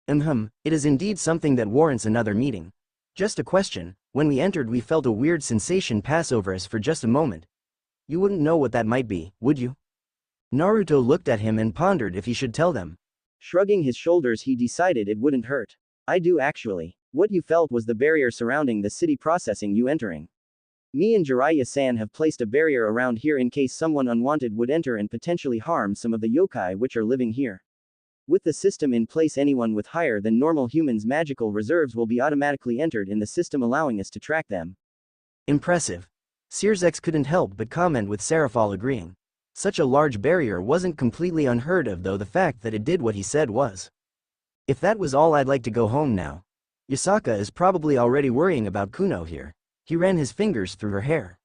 Speaker 1: It is indeed something that warrants another meeting. Just a question, when we entered we felt a weird sensation pass over us for just a moment. You wouldn't know what that might be, would you? Naruto looked at him and pondered if he should tell them.
Speaker 2: Shrugging his shoulders, he decided it wouldn't hurt. I do actually. What you felt was the barrier surrounding the city processing you entering. Me and Jiraiya-san have placed a barrier around here in case someone unwanted would enter and potentially harm some of the yokai which are living here. With the system in place, anyone with higher than normal humans' magical reserves will be automatically entered in the system, allowing us to track them.
Speaker 1: Impressive. Sears couldn't help but comment, with Serafal agreeing. Such a large barrier wasn't completely unheard of, though the fact that it did what he said was. If that was all, I'd like to go home now. Yasaka is probably already worrying about Kuno here. He ran his fingers through her hair.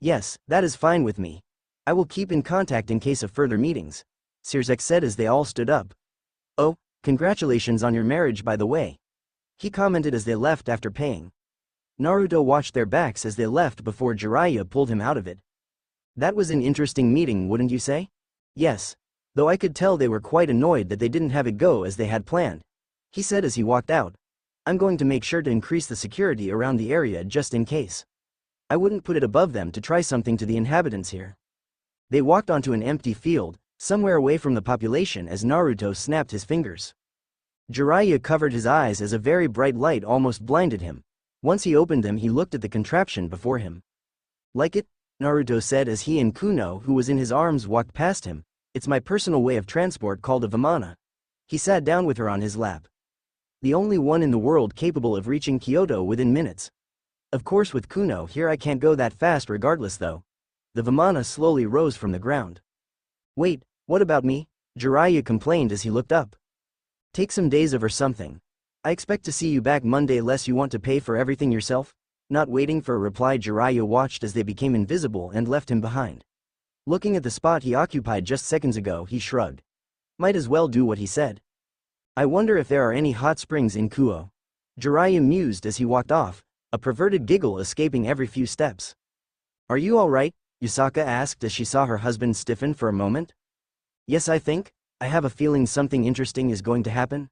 Speaker 1: Yes, that is fine with me. I will keep in contact in case of further meetings, Sears said as they all stood up. Oh, congratulations on your marriage, by the way. He commented as they left after paying. Naruto watched their backs as they left before Jiraiya pulled him out of it. That was an interesting meeting, wouldn't you say? Yes. Though I could tell they were quite annoyed that they didn't have it go as they had planned. He said as he walked out. I'm going to make sure to increase the security around the area just in case. I wouldn't put it above them to try something to the inhabitants here. They walked onto an empty field, somewhere away from the population as Naruto snapped his fingers. Jiraiya covered his eyes as a very bright light almost blinded him. Once he opened them, he looked at the contraption before him. Like it? Naruto said as he and Kuno, who was in his arms, walked past him. It's my personal way of transport called a vimana. He sat down with her on his lap. The only one in the world capable of reaching Kyoto within minutes. Of course with Kuno here I can't go that fast regardless though. The vimana slowly rose from the ground. Wait, what about me? Jiraiya complained as he looked up. Take some days off or something. I expect to see you back Monday less you want to pay for everything yourself? Not waiting for a reply, Jiraiya watched as they became invisible and left him behind. Looking at the spot he occupied just seconds ago, he shrugged. Might as well do what he said. I wonder if there are any hot springs in Kuo. Jiraiya mused as he walked off, a perverted giggle escaping every few steps. Are you alright? Yusaka asked as she saw her husband stiffen for a moment. Yes, I have a feeling something interesting is going to happen.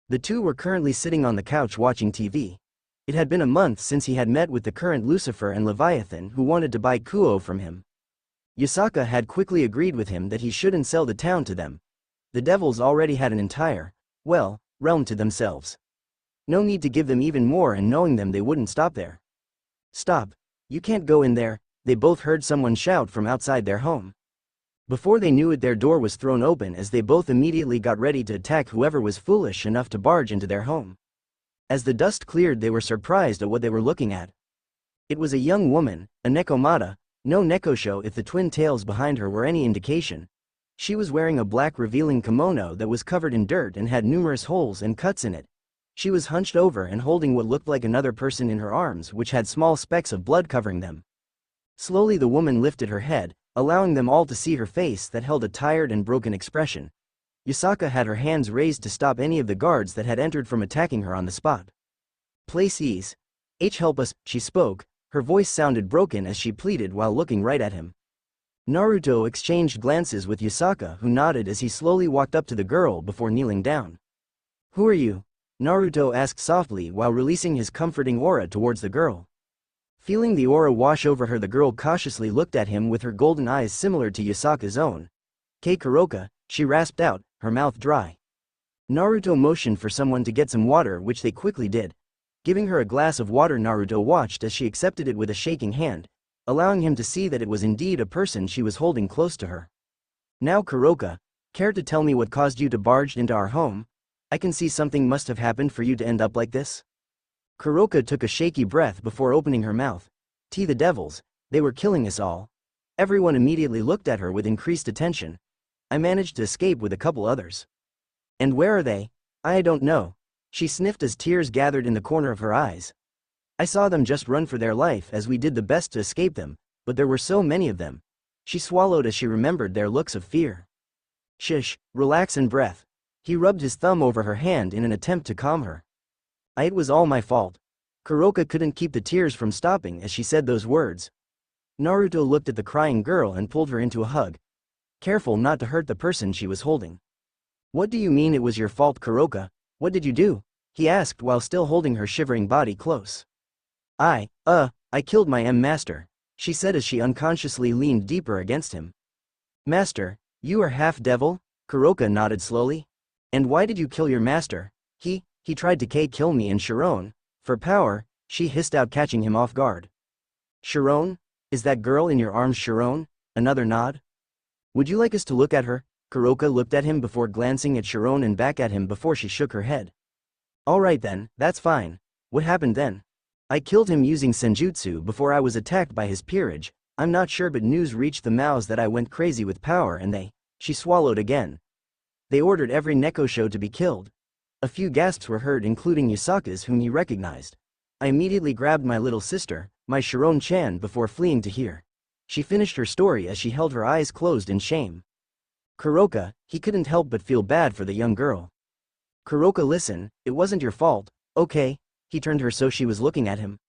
Speaker 1: The two were currently sitting on the couch watching TV. It had been a month since he had met with the current Lucifer and Leviathan who wanted to buy Kuo from him. Yusaka had quickly agreed with him that he shouldn't sell the town to them. The devils already had an entire, realm to themselves. No need to give them even more, and knowing them they wouldn't stop there. Stop, you can't go in there, they both heard someone shout from outside their home. Before they knew it, their door was thrown open as they both immediately got ready to attack whoever was foolish enough to barge into their home. As the dust cleared, they were surprised at what they were looking at. It was a young woman, a Nekomata, no Nekosho if the twin tails behind her were any indication. She was wearing a black revealing kimono that was covered in dirt and had numerous holes and cuts in it. She was hunched over and holding what looked like another person in her arms, which had small specks of blood covering them. Slowly the woman lifted her head, allowing them all to see her face that held a tired and broken expression. Yusaka had her hands raised to stop any of the guards that had entered from attacking her on the spot. Place ease. Help us, she spoke, her voice sounded broken as she pleaded while looking right at him. Naruto exchanged glances with Yusaka, who nodded as he slowly walked up to the girl before kneeling down. Who are you? Naruto asked softly while releasing his comforting aura towards the girl. Feeling the aura wash over her, the girl cautiously looked at him with her golden eyes similar to Yusaka's own. Kei Kuroka, she rasped out, her mouth dry. Naruto motioned for someone to get some water, which they quickly did. Giving her a glass of water, Naruto watched as she accepted it with a shaking hand, allowing him to see that it was indeed a person she was holding close to her. Now Kuroka, care to tell me what caused you to barge into our home? I can see something must have happened for you to end up like this. Kuroka took a shaky breath before opening her mouth. The devils, they were killing us all. Everyone immediately looked at her with increased attention. I managed to escape with a couple others. And where are they? I don't know. She sniffed as tears gathered in the corner of her eyes. I saw them just run for their life as we did the best to escape them, but there were so many of them. She swallowed as she remembered their looks of fear. Shush, relax and breath. He rubbed his thumb over her hand in an attempt to calm her. It was all my fault. Kuroka couldn't keep the tears from stopping as she said those words. Naruto looked at the crying girl and pulled her into a hug. Careful not to hurt the person she was holding. What do you mean it was your fault, Kuroka? What did you do? He asked while still holding her shivering body close. I killed my master, she said as she unconsciously leaned deeper against him. Master, you are half devil? Kuroka nodded slowly. And why did you kill your master? He tried to kill me and Sharon. For power, she hissed out, catching him off guard. Sharon? Is that girl in your arms Sharon? Another nod. Would you like us to look at her? Kuroka looked at him before glancing at Sharon and back at him before she shook her head. Alright then, that's fine. What happened then? I killed him using senjutsu before I was attacked by his peerage. I'm not sure, but news reached the mouths that I went crazy with power and she swallowed again. They ordered every Nekosho to be killed. A few gasps were heard, including Yusaka's, whom he recognized. I immediately grabbed my little sister, my Sharon-chan, before fleeing to here. She finished her story as she held her eyes closed in shame. Kuroka, he couldn't help but feel bad for the young girl. Kuroka, listen, it wasn't your fault, okay? He turned her so she was looking at him.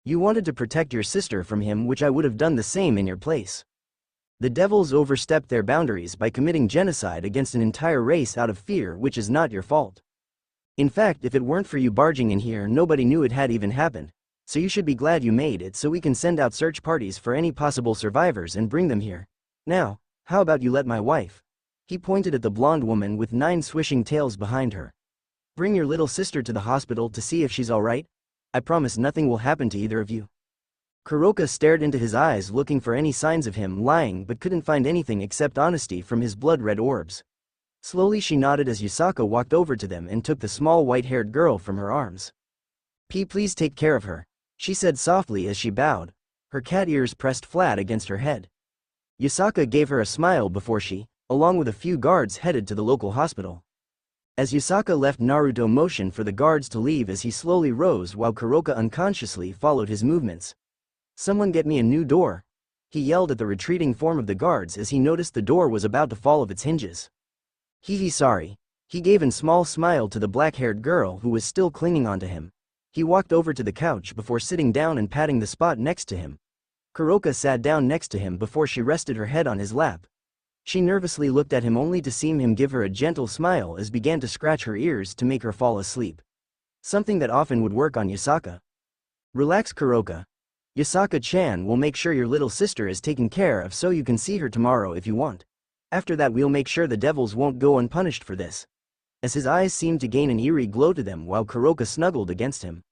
Speaker 1: You wanted to protect your sister from him, which I would have done the same in your place. The devils overstepped their boundaries by committing genocide against an entire race out of fear, which is not your fault. In fact, if it weren't for you barging in here, nobody knew it had even happened. So you should be glad you made it so we can send out search parties for any possible survivors and bring them here. Now, how about you let my wife?" He pointed at the blonde woman with 9 swishing tails behind her. "Bring your little sister to the hospital to see if she's alright. I promise nothing will happen to either of you." Kuroka stared into his eyes looking for any signs of him lying but couldn't find anything except honesty from his blood-red orbs. Slowly she nodded as Yusaka walked over to them and took the small white-haired girl from her arms. Please take care of her," she said softly as she bowed, her cat ears pressed flat against her head. Yusaka gave her a smile before she, along with a few guards, headed to the local hospital. As Yusaka left, Naruto motioned for the guards to leave as he slowly rose while Kuroka unconsciously followed his movements. "Someone get me a new door," he yelled at the retreating form of the guards as he noticed the door was about to fall off its hinges. Sorry," he gave a small smile to the black-haired girl who was still clinging onto him. He walked over to the couch before sitting down and patting the spot next to him. Kuroka sat down next to him before she rested her head on his lap. She nervously looked at him only to see him give her a gentle smile as began to scratch her ears to make her fall asleep. Something that often would work on Yusaka. "Relax, Kuroka. Yusaka-chan will make sure your little sister is taken care of so you can see her tomorrow if you want. After that we'll make sure the devils won't go unpunished for this." As his eyes seemed to gain an eerie glow to them while Kuroka snuggled against him.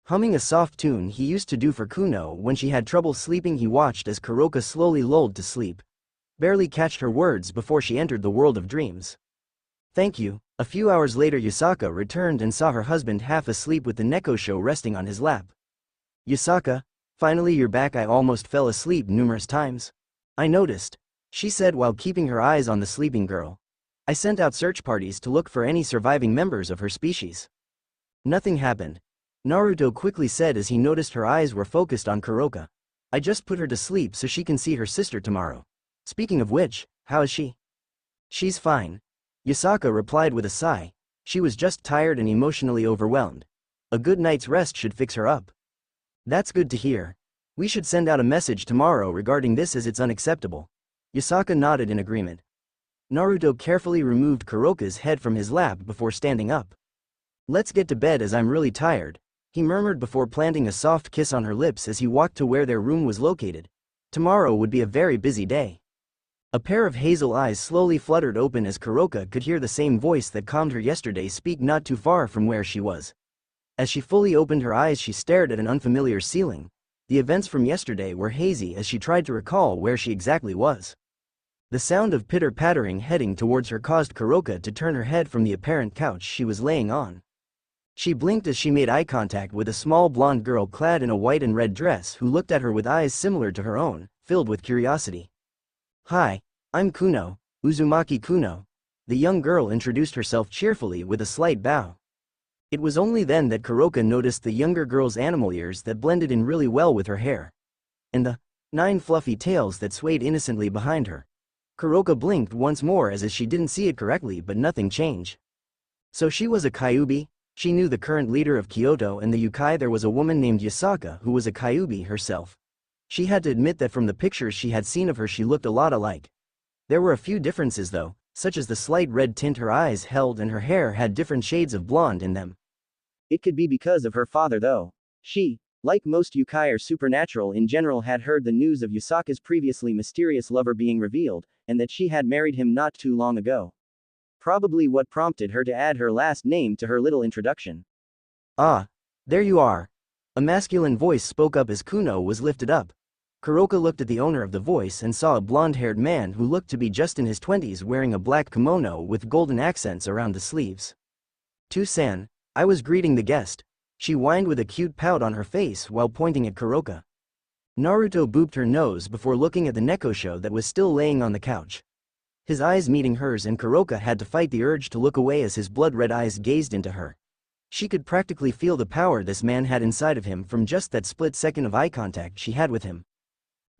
Speaker 1: Humming a soft tune he used to do for Kuno when she had trouble sleeping, he watched as Kuroka slowly lulled to sleep. Barely catched her words before she entered the world of dreams. "Thank you." A few hours later Yusaka returned and saw her husband half asleep with the Nekosho resting on his lap. "Yusaka, finally you're back. I almost fell asleep numerous times. I noticed," she said while keeping her eyes on the sleeping girl. "I sent out search parties to look for any surviving members of her species. Nothing happened," Naruto quickly said as he noticed her eyes were focused on Kuroka. "I just put her to sleep so she can see her sister tomorrow. Speaking of which, how is she?" "She's fine," Yusaka replied with a sigh. She was just tired and emotionally overwhelmed. A good night's rest should fix her up. "That's good to hear. We should send out a message tomorrow regarding this as it's unacceptable." Yusaka nodded in agreement. Naruto carefully removed Kuroka's head from his lap before standing up. "Let's get to bed as I'm really tired," he murmured before planting a soft kiss on her lips as he walked to where their room was located. Tomorrow would be a very busy day. A pair of hazel eyes slowly fluttered open as Kuroka could hear the same voice that calmed her yesterday speak not too far from where she was. As she fully opened her eyes she stared at an unfamiliar ceiling. The events from yesterday were hazy as she tried to recall where she exactly was. The sound of pitter-pattering heading towards her caused Kuroka to turn her head from the apparent couch she was laying on. She blinked as she made eye contact with a small blonde girl clad in a white and red dress who looked at her with eyes similar to her own, filled with curiosity. "Hi, I'm Kuno, Uzumaki Kuno." The young girl introduced herself cheerfully with a slight bow. It was only then that Kuroka noticed the younger girl's animal ears that blended in really well with her hair. And the 9 fluffy tails that swayed innocently behind her. Kuroka blinked once more as she didn't see it correctly, but nothing changed. So she was a Kyuubi? She knew the current leader of Kyoto and the Yukai. There was a woman named Yusaka who was a Kyuubi herself. She had to admit that from the pictures she had seen of her she looked a lot alike. There were a few differences though, such as the slight red tint her eyes held and her hair had different shades of blonde in them.
Speaker 2: It could be because of her father though. She, like most Yukai or supernatural in general, had heard the news of Yusaka's previously mysterious lover being revealed, and that she had married him not too long ago. Probably what prompted her to add her last name to her little introduction.
Speaker 1: "Ah, there you are." A masculine voice spoke up as Kuno was lifted up. Kuroka looked at the owner of the voice and saw a blonde-haired man who looked to be just in his 20s wearing a black kimono with golden accents around the sleeves. "To-san, I was greeting the guest," she whined with a cute pout on her face while pointing at Kuroka. Naruto booped her nose before looking at the Nekosho that was still laying on the couch. His eyes meeting hers and Kuroka had to fight the urge to look away as his blood-red eyes gazed into her. She could practically feel the power this man had inside of him from just that split second of eye contact she had with him.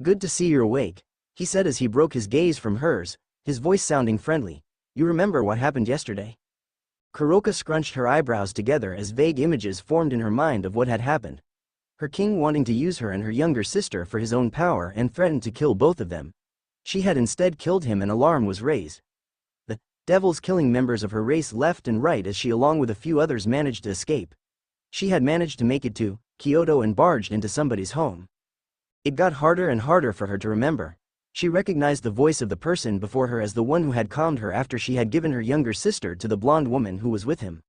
Speaker 1: "Good to see you're awake," he said as he broke his gaze from hers, his voice sounding friendly. "You remember what happened yesterday?" Kuroka scrunched her eyebrows together as vague images formed in her mind of what had happened. Her king wanting to use her and her younger sister for his own power and threatened to kill both of them. She had instead killed him and alarm was raised. The devils killing members of her race left and right as she along with a few others managed to escape. She had managed to make it to Kyoto and barged into somebody's home. It got harder and harder for her to remember. She recognized the voice of the person before her as the one who had calmed her after she had given her younger sister to the blonde woman who was with him.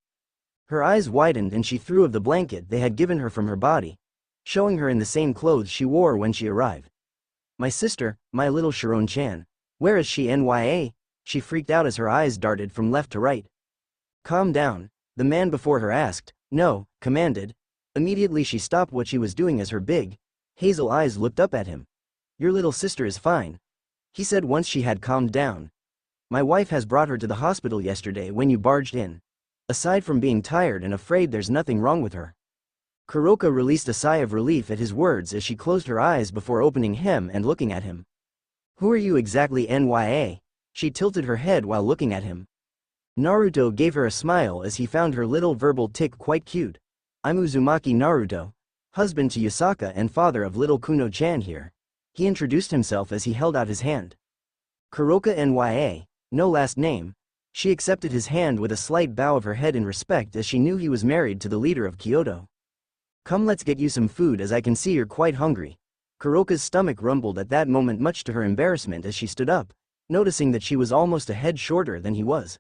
Speaker 1: Her eyes widened and she threw of the blanket they had given her from her body, showing her in the same clothes she wore when she arrived. My sister, my little Sharon-chan. Where is she Nya? She freaked out as her eyes darted from left to right. Calm down, the man before her asked. No, commanded. Immediately she stopped what she was doing as her big, hazel eyes looked up at him. Your little sister is fine, he said once she had calmed down. My wife has brought her to the hospital yesterday when you barged in. Aside from being tired and afraid, there's nothing wrong with her. Kuroka released a sigh of relief at his words as she closed her eyes before opening him and looking at him. Who are you exactly Nya? She tilted her head while looking at him. Naruto gave her a smile as he found her little verbal tick quite cute. I'm Uzumaki Naruto, husband to Yusaka and father of little Kuno-chan here. He introduced himself as he held out his hand. Kuroka Nya, no last name. She accepted his hand with a slight bow of her head in respect as she knew he was married to the leader of Kyoto. Come, let's get you some food as I can see you're quite hungry. Kuroka's stomach rumbled at that moment, much to her embarrassment as she stood up, noticing that she was almost a head shorter than he was.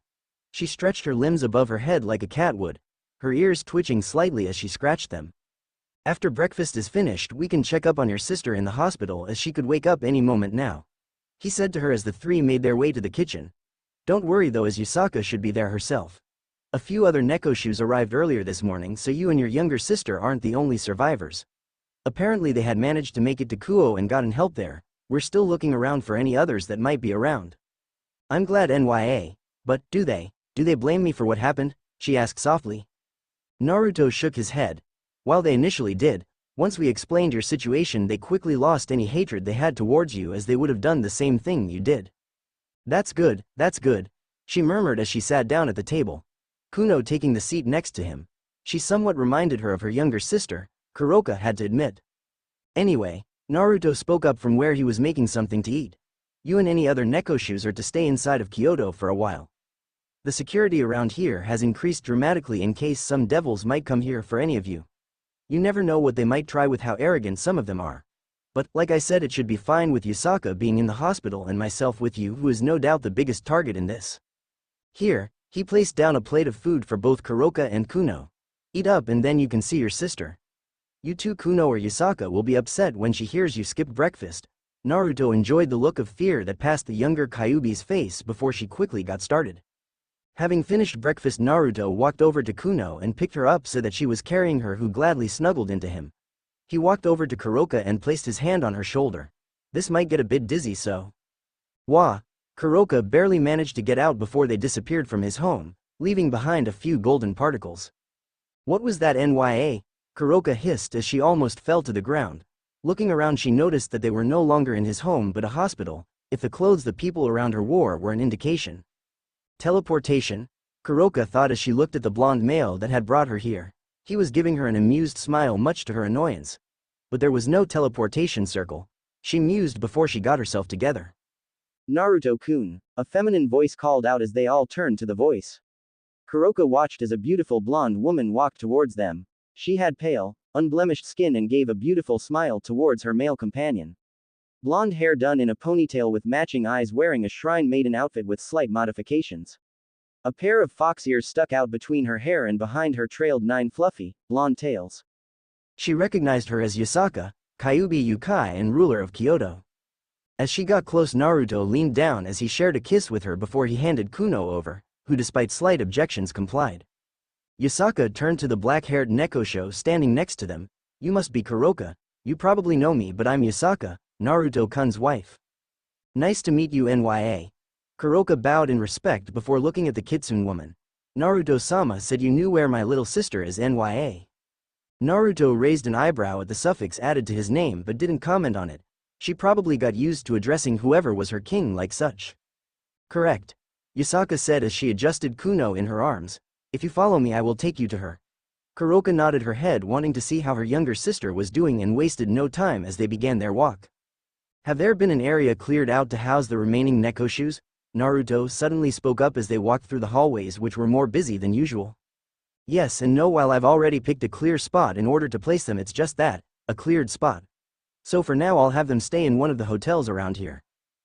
Speaker 1: She stretched her limbs above her head like a cat would, her ears twitching slightly as she scratched them. After breakfast is finished, we can check up on your sister in the hospital as she could wake up any moment now, he said to her as the three made their way to the kitchen. Don't worry though, as Yusaka should be there herself. A few other Nekoshus arrived earlier this morning, so you and your younger sister aren't the only survivors. Apparently they had managed to make it to Kuo and gotten help there. We're still looking around for any others that might be around. I'm glad Nya, but do they blame me for what happened? She asked softly. Naruto shook his head. While they initially did, once we explained your situation they quickly lost any hatred they had towards you, as they would have done the same thing you did. That's good, she murmured as she sat down at the table. Kuno taking the seat next to him. She somewhat reminded her of her younger sister, Kuroka had to admit. Anyway, Naruto spoke up from where he was making something to eat. You and any other Nekoshus are to stay inside of Kyoto for a while. The security around here has increased dramatically in case some devils might come here for any of you. You never know what they might try with how arrogant some of them are. But, like I said, it should be fine with Yusaka being in the hospital and myself with you, who is no doubt the biggest target in this. Here, he placed down a plate of food for both Kuroka and Kuno. Eat up and then you can see your sister. You too, Kuno, or Yusaka will be upset when she hears you skipped breakfast. Naruto enjoyed the look of fear that passed the younger Kyuubi's face before she quickly got started. Having finished breakfast, Naruto walked over to Kuno and picked her up so that she was carrying her, who gladly snuggled into him. He walked over to Kuroka and placed his hand on her shoulder. This might get a bit dizzy, so. Wah! Kuroka barely managed to get out before they disappeared from his home, leaving behind a few golden particles. What was that Nya? Kuroka hissed as she almost fell to the ground. Looking around, she noticed that they were no longer in his home but a hospital, if the clothes the people around her wore were an indication. Teleportation? Kuroka thought as she looked at the blonde male that had brought her here. He was giving her an amused smile, much to her annoyance. But there was no teleportation circle. She mused before she got herself together.
Speaker 2: Naruto-kun, a feminine voice called out as they all turned to the voice. Kuroka watched as a beautiful blonde woman walked towards them. She had pale, unblemished skin and gave a beautiful smile towards her male companion. Blonde hair done in a ponytail with matching eyes, wearing a shrine maiden outfit with slight modifications. A pair of fox ears stuck out between her hair and behind her trailed 9 fluffy, blonde tails.
Speaker 1: She recognized her as Yusaka, Kyuubi Yukai and ruler of Kyoto. As she got close, Naruto leaned down as he shared a kiss with her before he handed Kuno over, who despite slight objections complied. Yusaka turned to the black-haired Nekosho standing next to them. You must be Kuroka. You probably know me, but I'm Yusaka, Naruto-kun's wife. Nice to meet you, Nya. Kuroka bowed in respect before looking at the kitsune woman. Naruto-sama said you knew where my little sister is, Nya. Naruto raised an eyebrow at the suffix added to his name but didn't comment on it. She probably got used to addressing whoever was her king like such. Correct. Yusaka said as she adjusted Kuno in her arms. If you follow me, I will take you to her. Kuroka nodded her head, wanting to see how her younger sister was doing, and wasted no time as they began their walk. Have there been an area cleared out to house the remaining Nekoshus? Naruto suddenly spoke up as they walked through the hallways, which were more busy than usual. Yes and no. While I've already picked a clear spot in order to place them, it's just that, a cleared spot. So for now I'll have them stay in one of the hotels around here.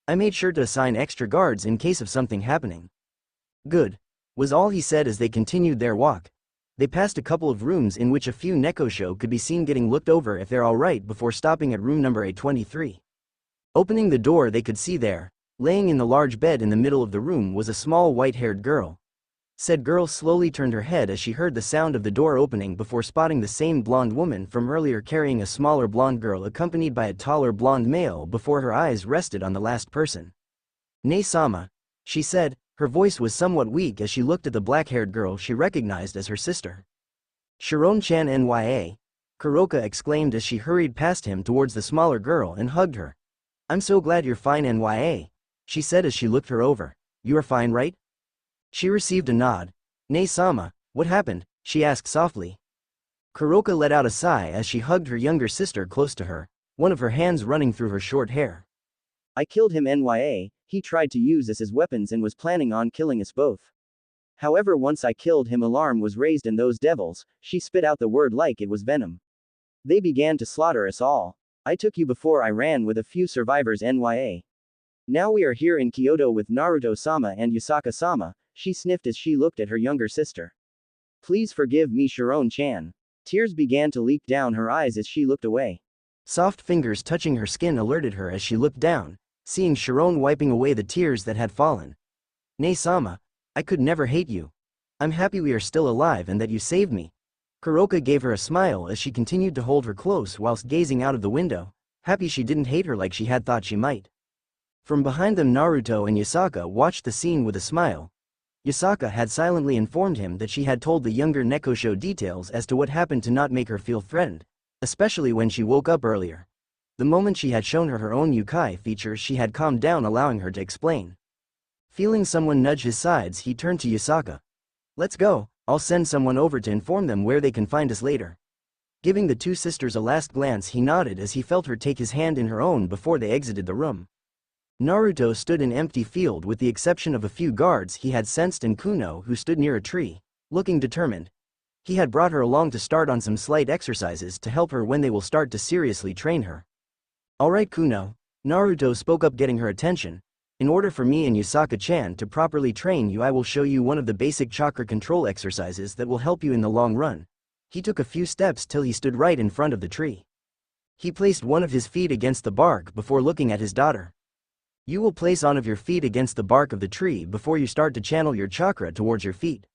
Speaker 1: I made sure to assign extra guards in case of something happening. Good, was all he said as they continued their walk. They passed a couple of rooms in which a few nekosho could be seen getting looked over if they're alright before stopping at room number 823. Opening the door, they could see there, laying in the large bed in the middle of the room, was a small white-haired girl. Said girl slowly turned her head as she heard the sound of the door opening before spotting the same blonde woman from earlier carrying a smaller blonde girl accompanied by a taller blonde male before her eyes rested on the last person. "Ne-sama," she said. Her voice was somewhat weak as she looked at the black-haired girl she recognized as her sister. "Sharon-chan Nya," Kuroka exclaimed as she hurried past him towards the smaller girl and hugged her. "I'm so glad you're fine, Nya," she said as she looked her over. "You are fine, right?" She received a nod. "Ne-sama, what happened?" she asked softly. Kuroka let out a sigh as she hugged her younger sister close to her, one of her hands running through her short hair.
Speaker 2: "I killed him, Nya. He tried to use us as weapons and was planning on killing us both. However, once I killed him, alarm was raised and those devils," she spit out the word like it was venom. "They began to slaughter us all. I took you before I ran with a few survivors, Nya. Now we are here in Kyoto with Naruto-sama and Yasaka-sama," she sniffed as she looked at her younger sister. "Please forgive me, Sharon-chan." Tears began to leak down her eyes as she looked away.
Speaker 1: Soft fingers touching her skin alerted her as she looked down, seeing Sharon wiping away the tears that had fallen. "Ne-sama, I could never hate you. I'm happy we are still alive and that you saved me." Kuroka gave her a smile as she continued to hold her close whilst gazing out of the window, happy she didn't hate her like she had thought she might. From behind them, Naruto and Yasaka watched the scene with a smile. Yasaka had silently informed him that she had told the younger nekosho details as to what happened to not make her feel threatened, especially when she woke up earlier. The moment she had shown her own yukai features, she had calmed down, allowing her to explain. Feeling someone nudge his sides, he turned to Yasaka. "Let's go, I'll send someone over to inform them where they can find us later." Giving the two sisters a last glance, he nodded as he felt her take his hand in her own before they exited the room. Naruto stood in empty field with the exception of a few guards he had sensed and Kuno, who stood near a tree, looking determined. He had brought her along to start on some slight exercises to help her when they will start to seriously train her. "Alright Kuno," Naruto spoke up, getting her attention. "In order for me and Yasaka-chan to properly train you, I will show you one of the basic chakra control exercises that will help you in the long run." He took a few steps till he stood right in front of the tree. He placed one of his feet against the bark before looking at his daughter. "You will place one of your feet against the bark of the tree before you start to channel your chakra towards your feet."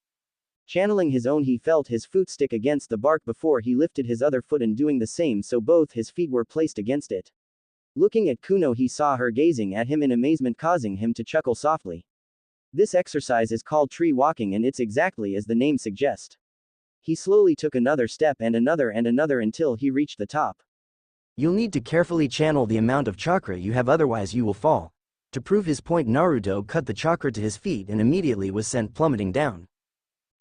Speaker 2: Channeling his own, he felt his foot stick against the bark before he lifted his other foot and doing the same, so both his feet were placed against it. Looking at Kuno, he saw her gazing at him in amazement, causing him to chuckle softly. This exercise is called tree walking, and it's exactly as the name suggests. He slowly took another step and another until he reached the top.
Speaker 1: "You'll need to carefully channel the amount of chakra you have, otherwise you will fall." To prove his point, Naruto cut the chakra to his feet and immediately was sent plummeting down.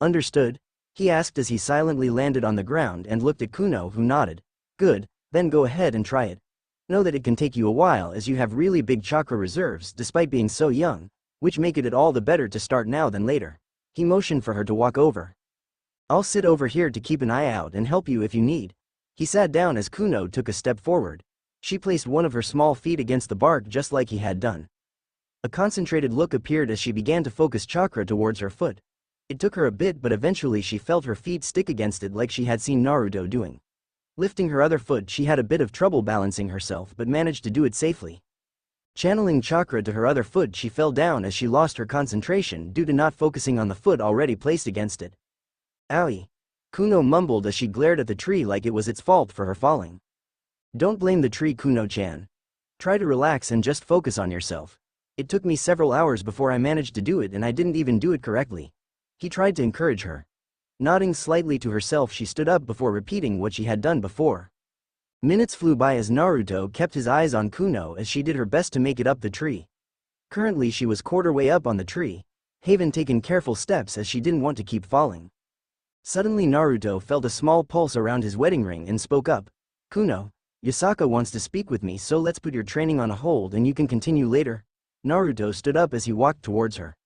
Speaker 1: "Understood?" he asked as he silently landed on the ground and looked at Kuno, who nodded. "Good, then go ahead and try it. Know that it can take you a while as you have really big chakra reserves despite being so young, which make it all the better to start now than later." He motioned for her to walk over. "I'll sit over here to keep an eye out and help you if you need." He sat down as Kuno took a step forward. She placed one of her small feet against the bark just like he had done. A concentrated look appeared as she began to focus chakra towards her foot. It took her a bit, but eventually she felt her feet stick against it like she had seen Naruto doing. Lifting her other foot, she had a bit of trouble balancing herself but managed to do it safely. Channeling chakra to her other foot, she fell down as she lost her concentration due to not focusing on the foot already placed against it. "Owie!" Kuno mumbled as she glared at the tree like it was its fault for her falling. "Don't blame the tree, Kuno-chan. Try to relax and just focus on yourself. It took me several hours before I managed to do it, and I didn't even do it correctly." He tried to encourage her. Nodding slightly to herself, she stood up before repeating what she had done before. Minutes flew by as Naruto kept his eyes on Kuno as she did her best to make it up the tree. Currently she was quarter way up on the tree, having taken careful steps as she didn't want to keep falling. Suddenly Naruto felt a small pulse around his wedding ring and spoke up. "Kuno, Yasaka wants to speak with me, so let's put your training on a hold and you can continue later." Naruto stood up as he walked towards her.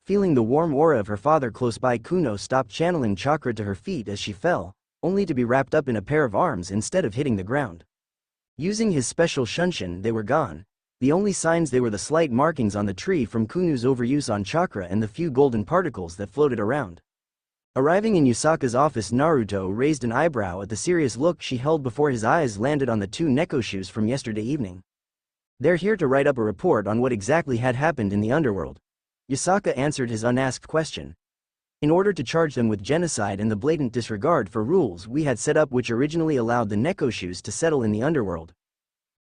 Speaker 1: Feeling the warm aura of her father close by, Kuno stopped channeling chakra to her feet as she fell, only to be wrapped up in a pair of arms instead of hitting the ground. Using his special shunshin, they were gone. The only signs they were the slight markings on the tree from Kuno's overuse on chakra and the few golden particles that floated around. Arriving in Yusaka's office, Naruto raised an eyebrow at the serious look she held before his eyes landed on the two nekoshoes from yesterday evening. They're here to write up a report on what exactly had happened in the underworld. Yusaka answered his unasked question. In order to charge them with genocide and the blatant disregard for rules we had set up which originally allowed the nekoshoes to settle in the underworld.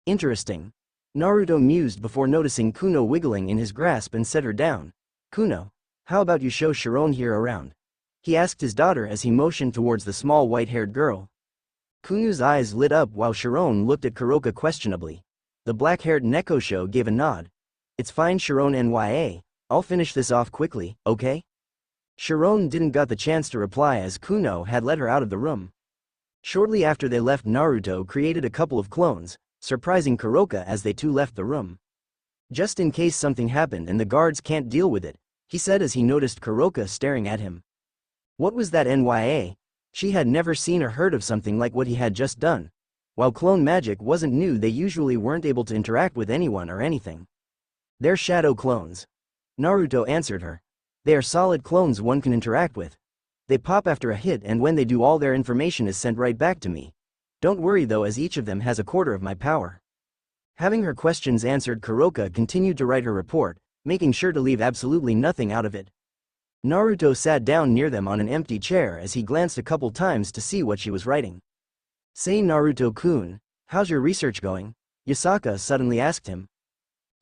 Speaker 1: Interesting. Naruto mused before noticing Kuno wiggling in his grasp and set her down. Kuno, how about you show Sharon here around? He asked his daughter as he motioned towards the small white-haired girl. Kuno's eyes lit up while Sharon looked at Kuroka questionably. The black-haired nekosho gave a nod. It's fine, Sharon Nya, I'll finish this off quickly, okay? Sharon didn't got the chance to reply as Kuno had led her out of the room. Shortly after they left, Naruto created a couple of clones, surprising Kuroka as they too left the room. Just in case something happened and the guards can't deal with it, he said as he noticed Kuroka staring at him. What was that, Nya? She had never seen or heard of something like what he had just done. While clone magic wasn't new, they usually weren't able to interact with anyone or anything. They're shadow clones. Naruto answered her. They are solid clones one can interact with. They pop after a hit, and when they do, all their information is sent right back to me. Don't worry though, as each of them has a quarter of my power. Having her questions answered, Kuroka continued to write her report, making sure to leave absolutely nothing out of it. Naruto sat down near them on an empty chair as he glanced a couple times to see what she was writing. Say, Naruto-kun, how's your research going? Yusaka suddenly asked him.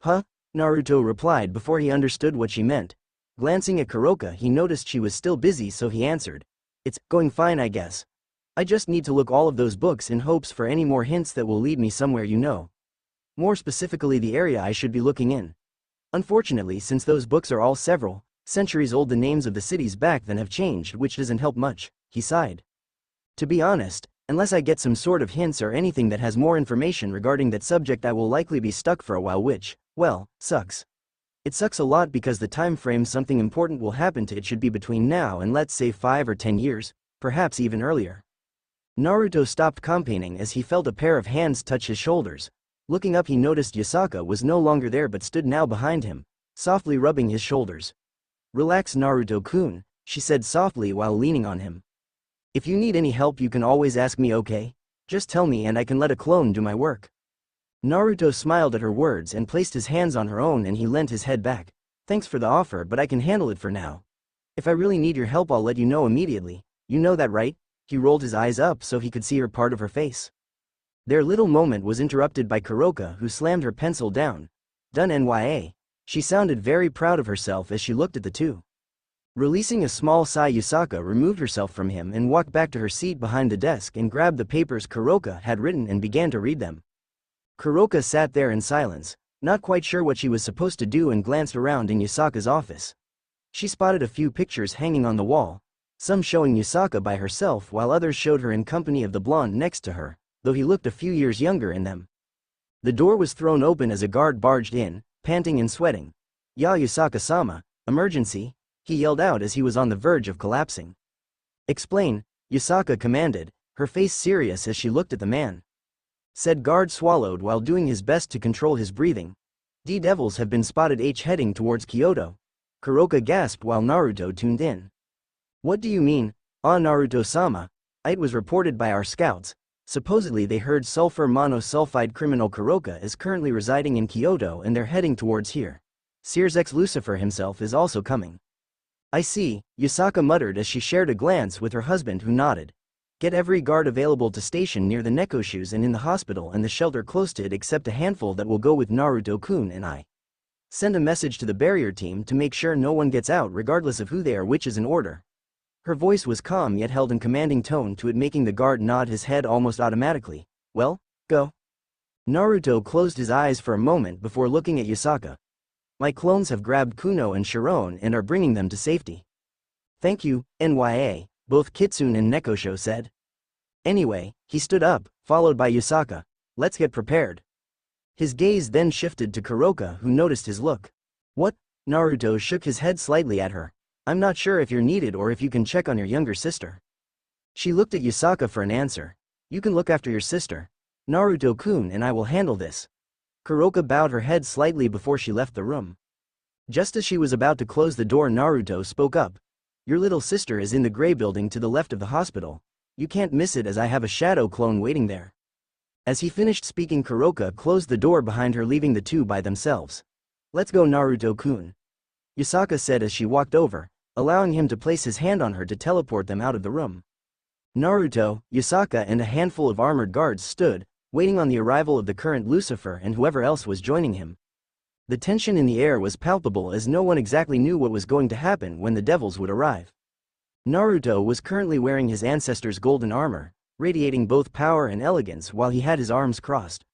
Speaker 1: Huh? Naruto replied before he understood what she meant. Glancing at Kuroka, he noticed she was still busy, so he answered. It's going fine, I guess. I just need to look all of those books in hopes for any more hints that will lead me somewhere, you know. More specifically, the area I should be looking in. Unfortunately, since those books are all several centuries old, the names of the cities back then have changed, which doesn't help much, he sighed. To be honest, unless I get some sort of hints or anything that has more information regarding that subject, I will likely be stuck for a while, which, well, sucks. It sucks a lot because the time frame something important will happen to it should be between now and let's say 5 or 10 years, perhaps even earlier. Naruto stopped campaigning as he felt a pair of hands touch his shoulders. Looking up, he noticed Yusaka was no longer there but stood now behind him, softly rubbing his shoulders. Relax, Naruto-kun, she said softly while leaning on him. If you need any help you can always ask me, okay? Just tell me and I can let a clone do my work. Naruto smiled at her words and placed his hands on her own, and he leant his head back. Thanks for the offer, but I can handle it for now. If I really need your help I'll let you know immediately, you know that, right? He rolled his eyes up so he could see her part of her face. Their little moment was interrupted by Kuroka, who slammed her pencil down. Done, Nya. She sounded very proud of herself as she looked at the two. Releasing a small sigh, Yusaka removed herself from him and walked back to her seat behind the desk and grabbed the papers Kuroka had written and began to read them. Kuroka sat there in silence, not quite sure what she was supposed to do, and glanced around in Yusaka's office. She spotted a few pictures hanging on the wall, some showing Yusaka by herself while others showed her in company of the blonde next to her, though he looked a few years younger in them. The door was thrown open as a guard barged in, panting and sweating. Ya, Yusaka-sama, emergency, he yelled out as he was on the verge of collapsing. Explain, Yusaka commanded, her face serious as she looked at the man. Said guard swallowed while doing his best to control his breathing. D-devils have been spotted heading towards Kyoto. Kuroka gasped while Naruto tuned in. What do you mean? Naruto-sama, it was reported by our scouts. Supposedly they heard sulfur monosulfide. Criminal Kuroka is currently residing in Kyoto and they're heading towards here. Sears X Lucifer himself is also coming. I see, Yusaka muttered as she shared a glance with her husband, who nodded. Get every guard available to station near the nekoshoes and in the hospital and the shelter close to it except a handful that will go with Naruto-kun and I. Send a message to the barrier team to make sure no one gets out regardless of who they are, which is an order. Her voice was calm yet held in commanding tone to it, making the guard nod his head almost automatically. Well, go. Naruto closed his eyes for a moment before looking at Yusaka. My clones have grabbed Kuno and Sharon and are bringing them to safety. Thank you, Nya, both Kitsune and Nekosho said. Anyway, he stood up, followed by Yusaka. Let's get prepared. His gaze then shifted to Kuroka, who noticed his look. What? Naruto shook his head slightly at her. I'm not sure if you're needed or if you can check on your younger sister. She looked at Yusaka for an answer. You can look after your sister, Naruto-kun, and I will handle this. Kuroka bowed her head slightly before she left the room. Just as she was about to close the door, Naruto spoke up. Your little sister is in the gray building to the left of the hospital. You can't miss it as I have a shadow clone waiting there. As he finished speaking, Kuroka closed the door behind her, leaving the two by themselves. Let's go, Naruto-kun, Yusaka said as she walked over, allowing him to place his hand on her to teleport them out of the room. Naruto, Yusaka and a handful of armored guards stood, waiting on the arrival of the current Lucifer and whoever else was joining him. The tension in the air was palpable as no one exactly knew what was going to happen when the devils would arrive. Naruto was currently wearing his ancestors' golden armor, radiating both power and elegance while he had his arms crossed.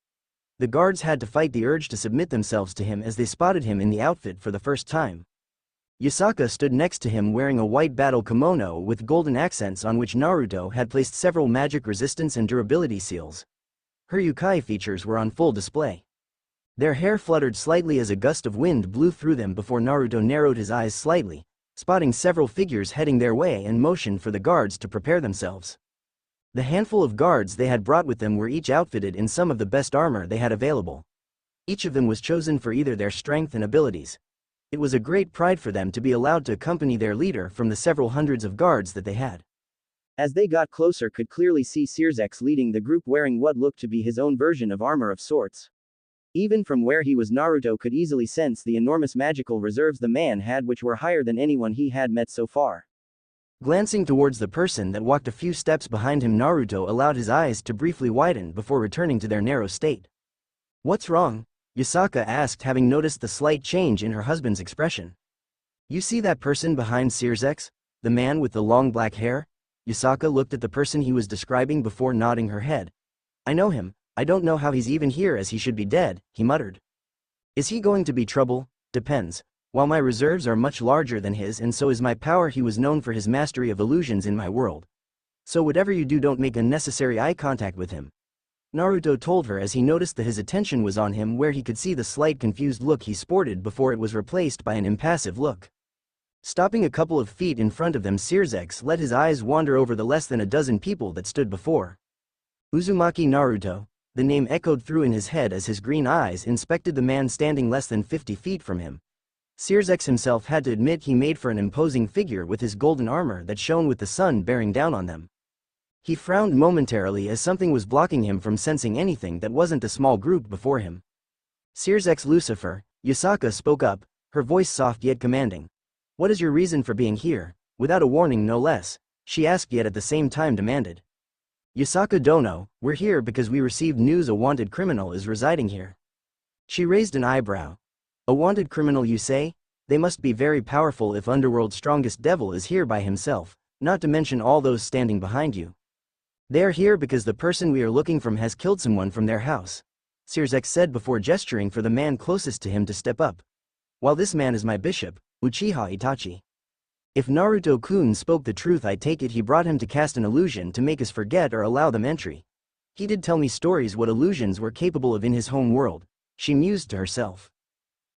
Speaker 1: The guards had to fight the urge to submit themselves to him as they spotted him in the outfit for the first time. Yusaka stood next to him wearing a white battle kimono with golden accents on which Naruto had placed several magic resistance and durability seals. Her Yukai features were on full display. Their hair fluttered slightly as a gust of wind blew through them before Naruto narrowed his eyes slightly, spotting several figures heading their way and motioned for the guards to prepare themselves. The handful of guards they had brought with them were each outfitted in some of the best armor they had available. Each of them was chosen for either their strength and abilities. It was a great pride for them to be allowed to accompany their leader from the several hundreds of guards that they had.
Speaker 2: As they got closer, could clearly see Sirzex leading the group wearing what looked to be his own version of armor of sorts. Even from where he was, Naruto could easily sense the enormous magical reserves the man had, which were higher than anyone he had met so far.
Speaker 1: Glancing towards the person that walked a few steps behind him, Naruto allowed his eyes to briefly widen before returning to their narrow state. What's wrong? Yusaka asked, having noticed the slight change in her husband's expression. You see that person behind Sirzex? The man with the long black hair? Yusaka looked at the person he was describing before nodding her head. I know him. I don't know how he's even here as he should be dead, he muttered. Is he going to be trouble? Depends. While my reserves are much larger than his and so is my power, he was known for his mastery of illusions in my world. So whatever you do, don't make unnecessary eye contact with him, Naruto told her as he noticed that his attention was on him, where he could see the slight confused look he sported before it was replaced by an impassive look. Stopping a couple of feet in front of them, Sirzex let his eyes wander over the less than a dozen people that stood before. Uzumaki Naruto. The name echoed through in his head as his green eyes inspected the man standing less than 50 feet from him. Sirzex himself had to admit he made for an imposing figure with his golden armor that shone with the sun bearing down on them. He frowned momentarily as something was blocking him from sensing anything that wasn't a small group before him. Sirzex Lucifer, Yusaka spoke up, her voice soft yet commanding. What is your reason for being here, without a warning no less, she asked yet at the same time demanded. Yusaka Dono, we're here because we received news a wanted criminal is residing here. She raised an eyebrow. A wanted criminal, you say? They must be very powerful if Underworld's strongest devil is here by himself, not to mention all those standing behind you. They are here because the person we are looking for has killed someone from their house, Sirzex said before gesturing for the man closest to him to step up. While this man is my bishop, Uchiha Itachi. If Naruto-kun spoke the truth, I take it he brought him to cast an illusion to make us forget or allow them entry. He did tell me stories what illusions were capable of in his home world, she mused to herself.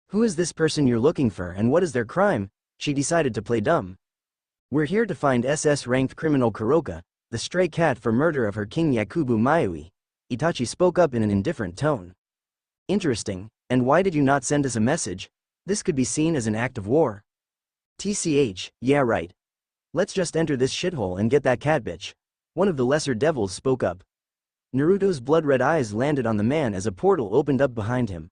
Speaker 1: Who is this person you're looking for and what is their crime? She decided to play dumb. We're here to find SS-ranked criminal Kuroka, the stray cat for murder of her king Yakubu Mayui, Itachi spoke up in an indifferent tone. Interesting, and why did you not send us a message? This could be seen as an act of war. TCH, yeah right. Let's just enter this shithole and get that cat bitch. One of the lesser devils spoke up. Naruto's blood-red eyes landed on the man as a portal opened up behind him.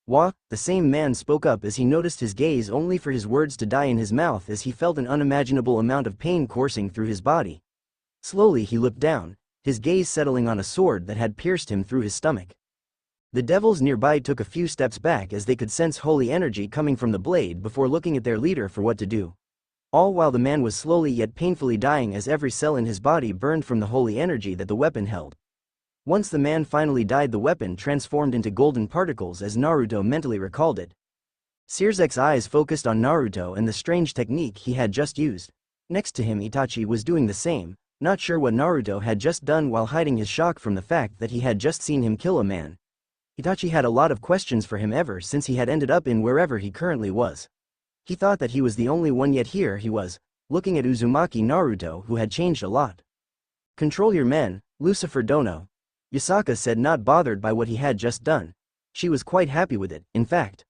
Speaker 1: Wah, the same man spoke up as he noticed his gaze only for his words to die in his mouth as he felt an unimaginable amount of pain coursing through his body. Slowly he looked down, his gaze settling on a sword that had pierced him through his stomach. The devils nearby took a few steps back as they could sense holy energy coming from the blade before looking at their leader for what to do. All while the man was slowly yet painfully dying as every cell in his body burned from the holy energy that the weapon held. Once the man finally died, the weapon transformed into golden particles as Naruto mentally recalled it. Sirzek's eyes focused on Naruto and the strange technique he had just used. Next to him, Itachi was doing the same, not sure what Naruto had just done while hiding his shock from the fact that he had just seen him kill a man. Itachi had a lot of questions for him ever since he had ended up in wherever he currently was. He thought that he was the only one, yet here he was, looking at Uzumaki Naruto, who had changed a lot. Control your men, Lucifer Dono. Yasaka said, not bothered by what he had just done. She was quite happy with it, in fact.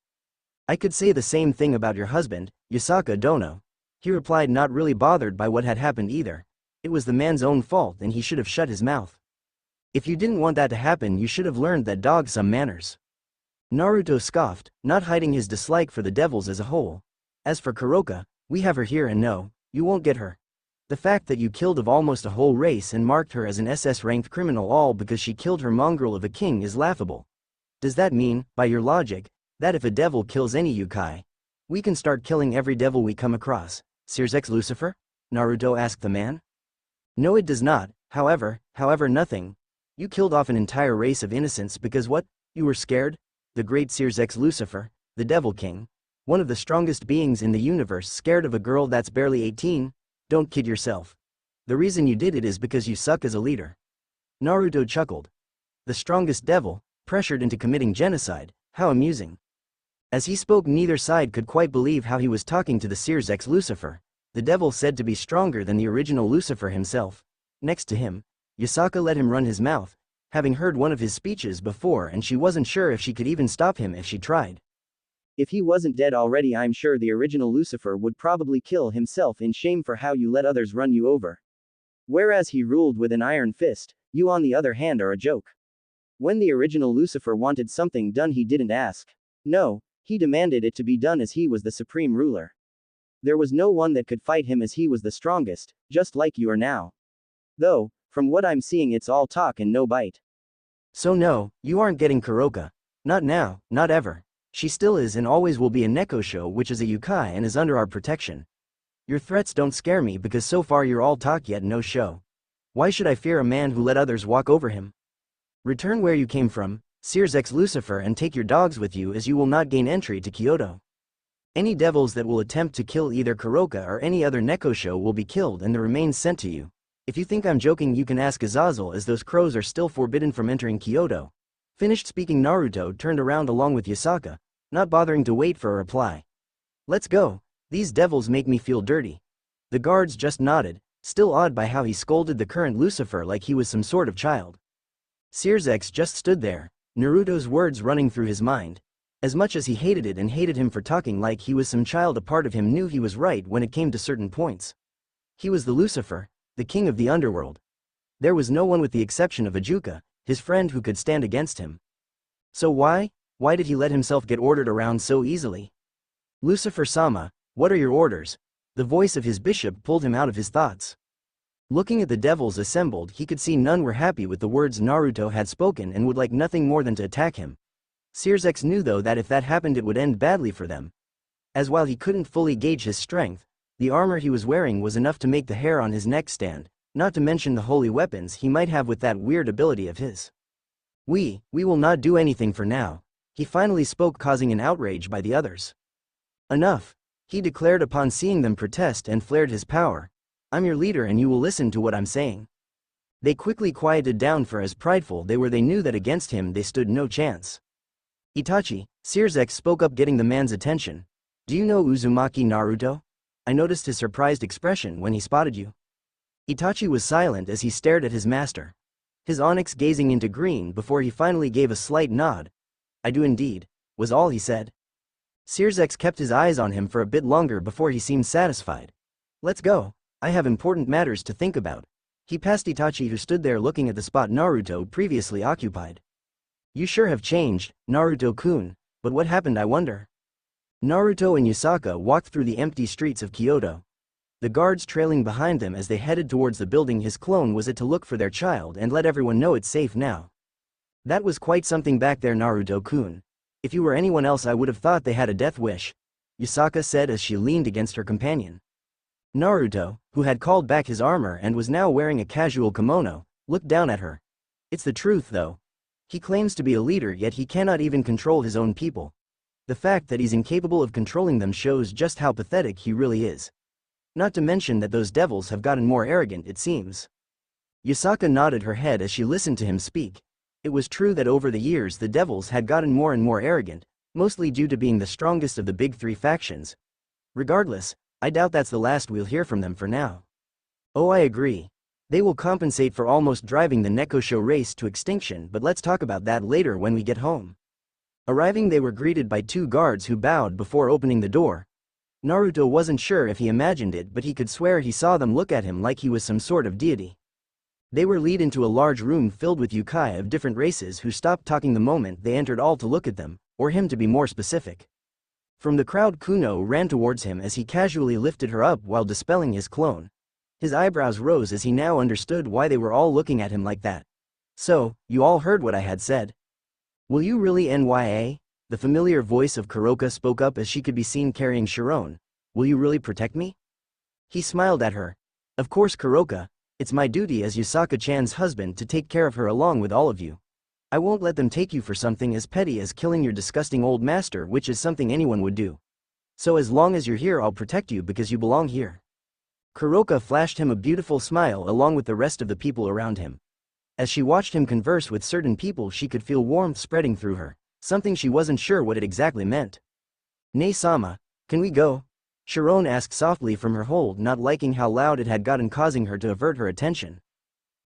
Speaker 1: I could say the same thing about your husband, Yasaka Dono. He replied, not really bothered by what had happened either. It was the man's own fault and he should have shut his mouth. If you didn't want that to happen, you should have learned that dog some manners. Naruto scoffed, not hiding his dislike for the devils as a whole. As for Kuroka, we have her here and no, you won't get her. The fact that you killed of almost a whole race and marked her as an SS-ranked criminal all because she killed her mongrel of a king is laughable. Does that mean, by your logic, that if a devil kills any yokai, we can start killing every devil we come across? Sears Lucifer? Naruto asked the man. No, it does not. However, nothing. You killed off an entire race of innocents because what? You were scared? The great Sears Lucifer, the Devil King, one of the strongest beings in the universe, scared of a girl that's barely 18? Don't kid yourself. The reason you did it is because you suck as a leader. Naruto chuckled. The strongest devil, pressured into committing genocide, how amusing. As he spoke, neither side could quite believe how he was talking to the Sears Lucifer, the devil said to be stronger than the original Lucifer himself. Next to him, Yasaka let him run his mouth, having heard one of his speeches before, and she wasn't sure if she could even stop him if she tried.
Speaker 2: If he wasn't dead already, I'm sure the original Lucifer would probably kill himself in shame for how you let others run you over. Whereas he ruled with an iron fist, you on the other hand are a joke. When the original Lucifer wanted something done, he didn't ask. No, he demanded it to be done as he was the supreme ruler. There was no one that could fight him as he was the strongest, just like you are now. Though, from what I'm seeing, it's all talk and no bite.
Speaker 1: So no, you aren't getting Kuroka. Not now, not ever. She still is and always will be a Nekosho, which is a yokai and is under our protection. Your threats don't scare me because so far you're all talk yet no show. Why should I fear a man who let others walk over him? Return where you came from, Sears Lucifer, and take your dogs with you, as you will not gain entry to Kyoto. Any devils that will attempt to kill either Kuroka or any other Nekosho will be killed and the remains sent to you. If you think I'm joking, you can ask Azazel, as those crows are still forbidden from entering Kyoto. Finished speaking, Naruto turned around along with Yasaka, not bothering to wait for a reply. Let's go. These devils make me feel dirty. The guards just nodded, still awed by how he scolded the current Lucifer like he was some sort of child. Sears just stood there, Naruto's words running through his mind. As much as he hated it and hated him for talking like he was some child, a part of him knew he was right when it came to certain points. He was the Lucifer, the king of the underworld. There was no one with the exception of Ajuka, his friend, who could stand against him. So why did he let himself get ordered around so easily? Lucifer-sama, what are your orders? The voice of his bishop pulled him out of his thoughts. Looking at the devils assembled, he could see none were happy with the words Naruto had spoken and would like nothing more than to attack him. Sears knew though that if that happened it would end badly for them. As while he couldn't fully gauge his strength, the armor he was wearing was enough to make the hair on his neck stand, not to mention the holy weapons he might have with that weird ability of his. We will not do anything for now, he finally spoke, causing an outrage by the others. Enough, he declared upon seeing them protest and flared his power. I'm your leader and you will listen to what I'm saying. They quickly quieted down, for as prideful they were, they knew that against him they stood no chance. Itachi, Sears spoke up, getting the man's attention. Do you know Uzumaki Naruto? I noticed his surprised expression when he spotted you. Itachi was silent as he stared at his master, his onyx gazing into green before he finally gave a slight nod. I do indeed, was all he said. Sears kept his eyes on him for a bit longer before he seemed satisfied. Let's go, I have important matters to think about. He passed Itachi, who stood there looking at the spot Naruto previously occupied. You sure have changed, Naruto-kun, but what happened, I wonder? Naruto and Yasaka walked through the empty streets of Kyoto, the guards trailing behind them as they headed towards the building his clone was at to look for their child and let everyone know it's safe now. That was quite something back there, Naruto-kun. If you were anyone else I would have thought they had a death wish, Yasaka said as she leaned against her companion. Naruto, who had called back his armor and was now wearing a casual kimono, looked down at her. It's the truth though. He claims to be a leader, yet he cannot even control his own people. The fact that he's incapable of controlling them shows just how pathetic he really is. Not to mention that those devils have gotten more arrogant, it seems. Yasaka nodded her head as she listened to him speak. It was true that over the years the devils had gotten more and more arrogant, mostly due to being the strongest of the big three factions. Regardless, I doubt that's the last we'll hear from them for now. Oh, I agree. They will compensate for almost driving the Nekosho race to extinction, but let's talk about that later when we get home. Arriving, they were greeted by two guards who bowed before opening the door. Naruto wasn't sure if he imagined it, but he could swear he saw them look at him like he was some sort of deity. They were led into a large room filled with yokai of different races who stopped talking the moment they entered, all to look at them, or him to be more specific. From the crowd, Kuno ran towards him as he casually lifted her up while dispelling his clone. His eyebrows rose as he now understood why they were all looking at him like that. So, you all heard what I had said? Will you really NYA? The familiar voice of Kuroka spoke up as she could be seen carrying Chiron. Will you really protect me? He smiled at her. Of course, Kuroka. It's my duty as Yusaka-chan's husband to take care of her along with all of you. I won't let them take you for something as petty as killing your disgusting old master, which is something anyone would do. So as long as you're here, I'll protect you because you belong here. Kuroka flashed him a beautiful smile along with the rest of the people around him. As she watched him converse with certain people, she could feel warmth spreading through her, something she wasn't sure what it exactly meant. "Ne-sama, can we go?" Chiron asked softly from her hold, not liking how loud it had gotten, causing her to avert her attention.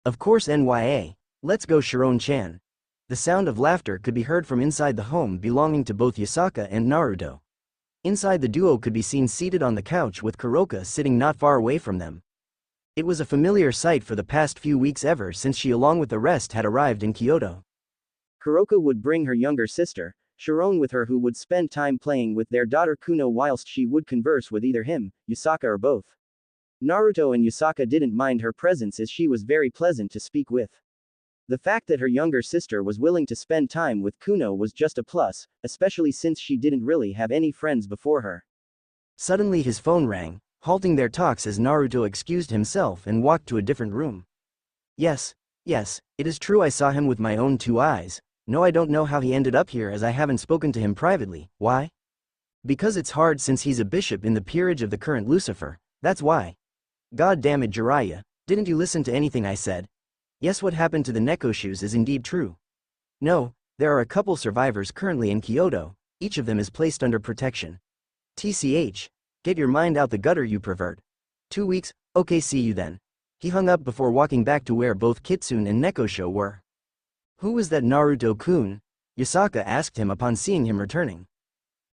Speaker 1: "Of course NYA, let's go, Chiron-chan." The sound of laughter could be heard from inside the home belonging to both Yusaka and Naruto. Inside, the duo could be seen seated on the couch with Kuroka sitting not far away from them. It was a familiar sight for the past few weeks ever since she along with the rest had arrived in Kyoto.
Speaker 2: Kuroka would bring her younger sister, Chiron, with her, who would spend time playing with their daughter Kuno whilst she would converse with either him, Yusaka, or both. Naruto and Yusaka didn't mind her presence as she was very pleasant to speak with. The fact that her younger sister was willing to spend time with Kuno was just a plus, especially since she didn't really have any friends before her.
Speaker 1: Suddenly his phone rang, halting their talks as Naruto excused himself and walked to a different room. Yes, it is true, I saw him with my own two eyes. No, I don't know how he ended up here as I haven't spoken to him privately. Why? Because it's hard since he's a bishop in the peerage of the current Lucifer, that's why. God damn it, Jiraiya, didn't you listen to anything I said? Yes, what happened to the Nekoshus is indeed true. No, there are a couple survivors currently in Kyoto, each of them is placed under protection. TCH, get your mind out the gutter, you pervert. 2 weeks, okay, see you then. He hung up before walking back to where both Kitsune and Nekosho were. Who was that Naruto-kun? Yusaka asked him upon seeing him returning.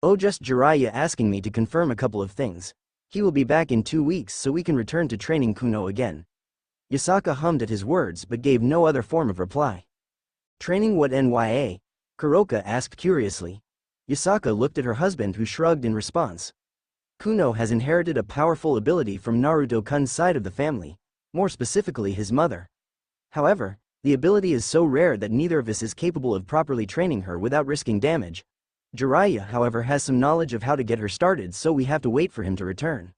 Speaker 1: Oh, just Jiraiya asking me to confirm a couple of things. He will be back in 2 weeks so we can return to training Kuno again. Yusaka hummed at his words but gave no other form of reply. Training what, NYA? Kuroka asked curiously. Yusaka looked at her husband, who shrugged in response. Kuno has inherited a powerful ability from Naruto-kun's side of the family, more specifically his mother. However, the ability is so rare that neither of us is capable of properly training her without risking damage. Jiraiya, however, has some knowledge of how to get her started, so we have to wait for him to return.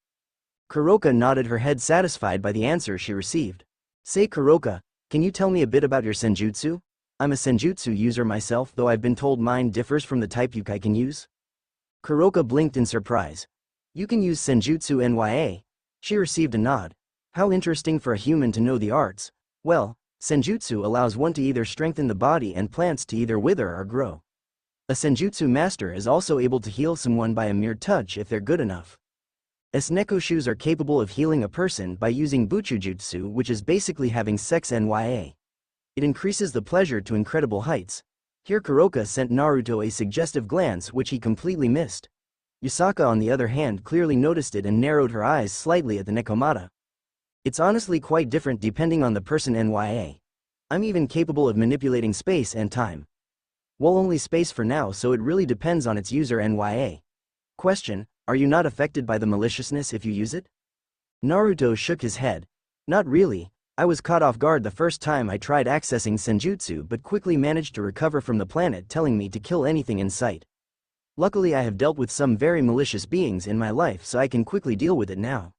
Speaker 1: Kuroka nodded her head, satisfied by the answer she received. Say, Kuroka, can you tell me a bit about your senjutsu? I'm a senjutsu user myself, though I've been told mine differs from the type Yukai can use. Kuroka blinked in surprise. You can use senjutsu, NYA? She received a nod. How interesting for a human to know the arts. Well, senjutsu allows one to either strengthen the body and plants to either wither or grow. A senjutsu master is also able to heal someone by a mere touch if they're good enough. As Nekoshus are capable of healing a person by using buchujutsu, which is basically having sex, NYA. It increases the pleasure to incredible heights. Here Kuroka sent Naruto a suggestive glance which he completely missed. Yusaka, on the other hand, clearly noticed it and narrowed her eyes slightly at the Nekomata. It's honestly quite different depending on the person, NYA. I'm even capable of manipulating space and time. Well, only space for now, so it really depends on its user, NYA. Question, are you not affected by the maliciousness if you use it? Naruto shook his head. Not really, I was caught off guard the first time I tried accessing senjutsu but quickly managed to recover from the planet telling me to kill anything in sight. Luckily I have dealt with some very malicious beings in my life, so I can quickly deal with it now.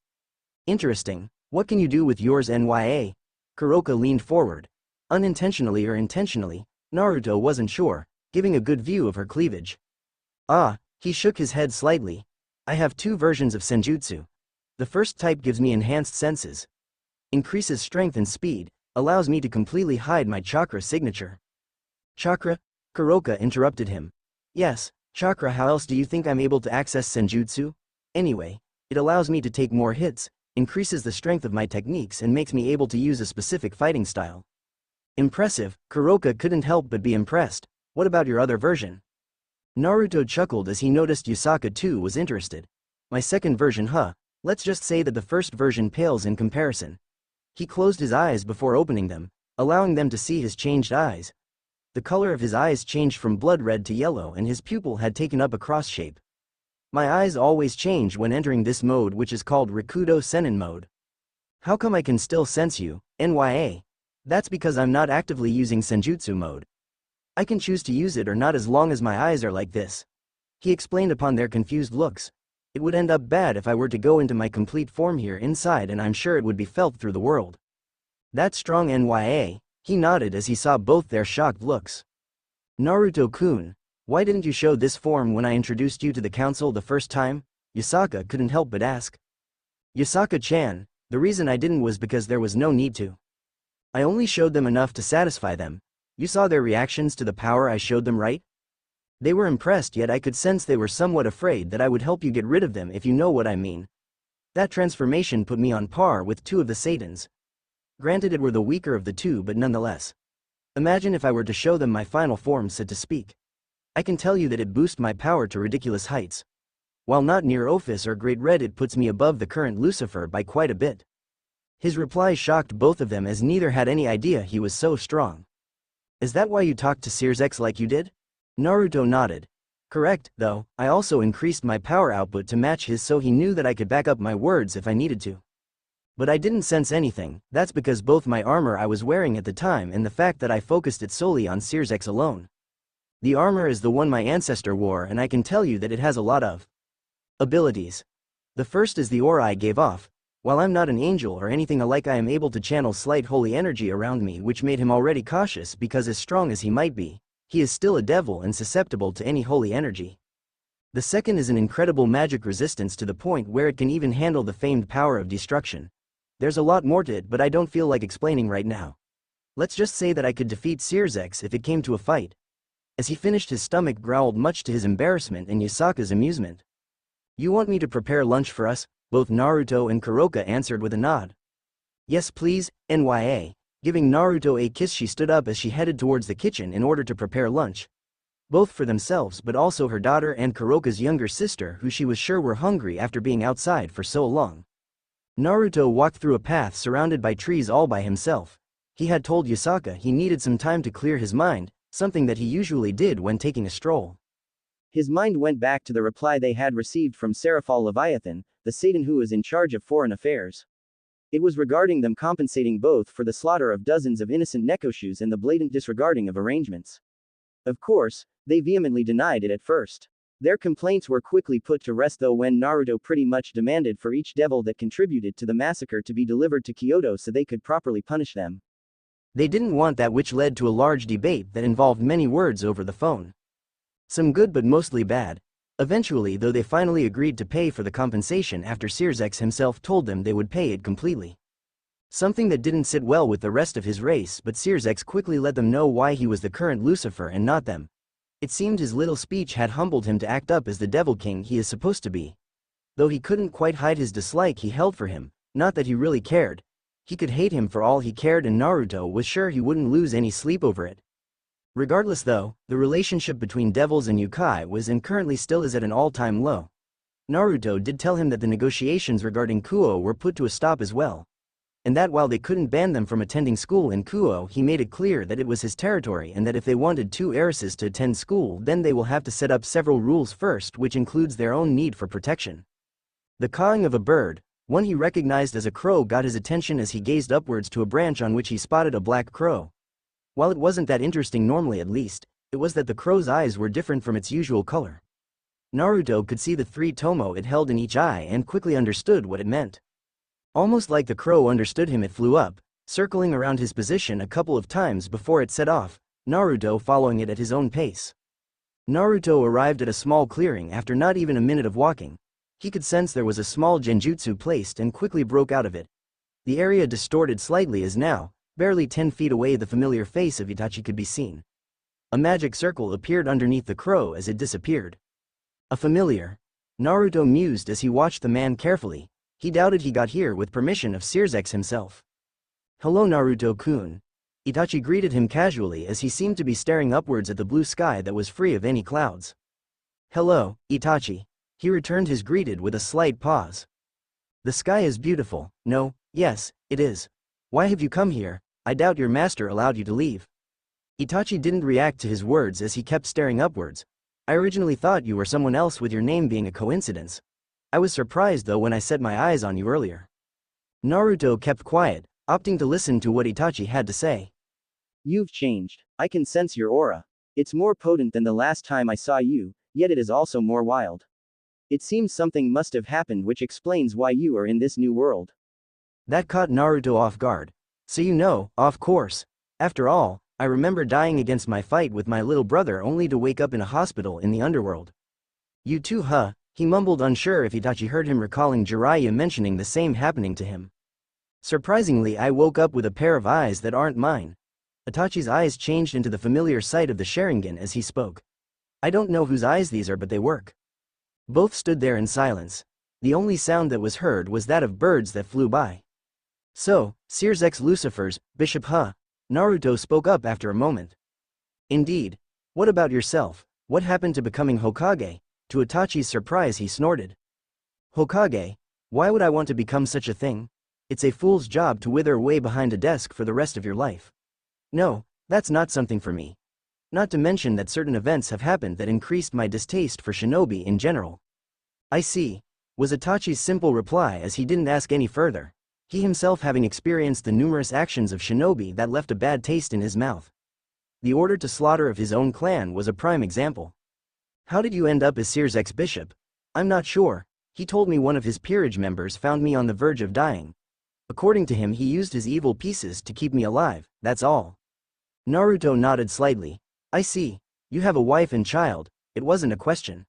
Speaker 1: Interesting, what can you do with yours, NYA? Kuroka leaned forward. Unintentionally or intentionally, Naruto wasn't sure, giving a good view of her cleavage. Ah, he shook his head slightly. I have 2 versions of senjutsu. The first type gives me enhanced senses. Increases strength and speed, allows me to completely hide my chakra signature. Chakra? Kuroka interrupted him. Yes, chakra. How else do you think I'm able to access senjutsu? Anyway, it allows me to take more hits, increases the strength of my techniques and makes me able to use a specific fighting style. Impressive, Kuroka couldn't help but be impressed. What about your other version? Naruto chuckled as he noticed Yusaka too was interested. My second version, huh? Let's just say that the first version pales in comparison. He closed his eyes before opening them, allowing them to see his changed eyes. The color of his eyes changed from blood red to yellow and his pupil had taken up a cross shape. My eyes always change when entering this mode, which is called Rakudo Senin mode. How come I can still sense you, NYA? That's because I'm not actively using Senjutsu mode. I can choose to use it or not as long as my eyes are like this. He explained upon their confused looks. It would end up bad if I were to go into my complete form here inside, and I'm sure it would be felt through the world. That's strong, NYA, he nodded as he saw both their shocked looks. Naruto-kun, why didn't you show this form when I introduced you to the council the first time? Yusaka couldn't help but ask. Yusaka-chan, the reason I didn't was because there was no need to. I only showed them enough to satisfy them. You saw their reactions to the power I showed them, right? They were impressed, yet I could sense they were somewhat afraid that I would help you get rid of them, if you know what I mean. That transformation put me on par with two of the Satans. Granted, it were the weaker of the two, but nonetheless. Imagine if I were to show them my final form, so to speak. I can tell you that it boosts my power to ridiculous heights. While not near Ophis or Great Red, it puts me above the current Lucifer by quite a bit. His reply shocked both of them as neither had any idea he was so strong. Is that why you talked to Sears X like you did? Naruto nodded. Correct, though, I also increased my power output to match his so he knew that I could back up my words if I needed to. But I didn't sense anything. That's because both my armor I was wearing at the time and the fact that I focused it solely on Sears X alone. The armor is the one my ancestor wore, and I can tell you that it has a lot of abilities. The first is the aura I gave off. While I'm not an angel or anything alike, I am able to channel slight holy energy around me, which made him already cautious because as strong as he might be, he is still a devil and susceptible to any holy energy. The second is an incredible magic resistance to the point where it can even handle the famed power of destruction. There's a lot more to it, but I don't feel like explaining right now. Let's just say that I could defeat Sears X if it came to a fight. As he finished, his stomach growled, much to his embarrassment and Yusaka's amusement. You want me to prepare lunch for us? Both Naruto and Kuroka answered with a nod. Yes please, NYA. Giving Naruto a kiss, she stood up as she headed towards the kitchen in order to prepare lunch. Both for themselves but also her daughter and Kuroka's younger sister, who she was sure were hungry after being outside for so long. Naruto walked through a path surrounded by trees all by himself. He had told Yusaka he needed some time to clear his mind, something that he usually did when taking a stroll.
Speaker 2: His mind went back to the reply they had received from Seraphal Leviathan, the Satan who was in charge of foreign affairs. It was regarding them compensating both for the slaughter of dozens of innocent Nekoshus and the blatant disregarding of arrangements. Of course, they vehemently denied it at first. Their complaints were quickly put to rest though when Naruto pretty much demanded for each devil that contributed to the massacre to be delivered to Kyoto so they could properly punish them.
Speaker 1: They didn't want that, which led to a large debate that involved many words over the phone. Some good but mostly bad. Eventually, though, they finally agreed to pay for the compensation after Sears X himself told them they would pay it completely. Something that didn't sit well with the rest of his race, but Sears X quickly let them know why he was the current Lucifer and not them. It seemed his little speech had humbled him to act up as the Devil King he is supposed to be. Though he couldn't quite hide his dislike he held for him, not that he really cared. He could hate him for all he cared, and Naruto was sure he wouldn't lose any sleep over it. Regardless though, the relationship between devils and yokai was and currently still is at an all-time low. Naruto did tell him that the negotiations regarding Kuo were put to a stop as well. And that while they couldn't ban them from attending school in Kuo, he made it clear that it was his territory and that if they wanted two heiresses to attend school, then they will have to set up several rules first, which includes their own need for protection. The cawing of a bird, one he recognized as a crow, got his attention as he gazed upwards to a branch on which he spotted a black crow. While it wasn't that interesting normally, at least, it was that the crow's eyes were different from its usual color. Naruto could see the 3 tomo it held in each eye and quickly understood what it meant. Almost like the crow understood him, it flew up, circling around his position a couple of times before it set off, Naruto following it at his own pace. Naruto arrived at a small clearing after not even a minute of walking. He could sense there was a small genjutsu placed and quickly broke out of it. The area distorted slightly as now, barely 10 feet away, the familiar face of Itachi could be seen. A magic circle appeared underneath the crow as it disappeared. A familiar. Naruto mused as he watched the man carefully. He doubted he got here with permission of Searsex himself. Hello Naruto-kun. Itachi greeted him casually as he seemed to be staring upwards at the blue sky that was free of any clouds. Hello, Itachi. He returned his greeting with a slight pause. The sky is beautiful. No, yes, it is. Why have you come here? I doubt your master allowed you to leave. Itachi didn't react to his words as he kept staring upwards. I originally thought you were someone else with your name being a coincidence. I was surprised though when I set my eyes on you earlier. Naruto kept quiet, opting to listen to what Itachi had to say.
Speaker 2: You've changed. I can sense your aura. It's more potent than the last time I saw you, yet it is also more wild. It seems something must have happened which explains why you are in this new world.
Speaker 1: That caught Naruto off guard. So you know, of course. After all, I remember dying against my fight with my little brother only to wake up in a hospital in the underworld. You too, huh? He mumbled, unsure if Itachi heard him, recalling Jiraiya mentioning the same happening to him. Surprisingly, I woke up with a pair of eyes that aren't mine. Itachi's eyes changed into the familiar sight of the Sharingan as he spoke. I don't know whose eyes these are, but they work. Both stood there in silence. The only sound that was heard was that of birds that flew by. So, Searsex Lucifer's Bishop, huh? Naruto spoke up after a moment. Indeed. What about yourself? What happened to becoming Hokage? To Itachi's surprise, he snorted. Hokage? Why would I want to become such a thing? It's a fool's job to wither away behind a desk for the rest of your life. No, that's not something for me. Not to mention that certain events have happened that increased my distaste for shinobi in general. I see, was Itachi's simple reply as he didn't ask any further, he himself having experienced the numerous actions of shinobi that left a bad taste in his mouth. The order to slaughter of his own clan was a prime example. How did you end up as Searsex Bishop? I'm not sure. He told me one of his peerage members found me on the verge of dying. According to him, he used his evil pieces to keep me alive, that's all. Naruto nodded slightly. I see. You have a wife and child. It wasn't a question.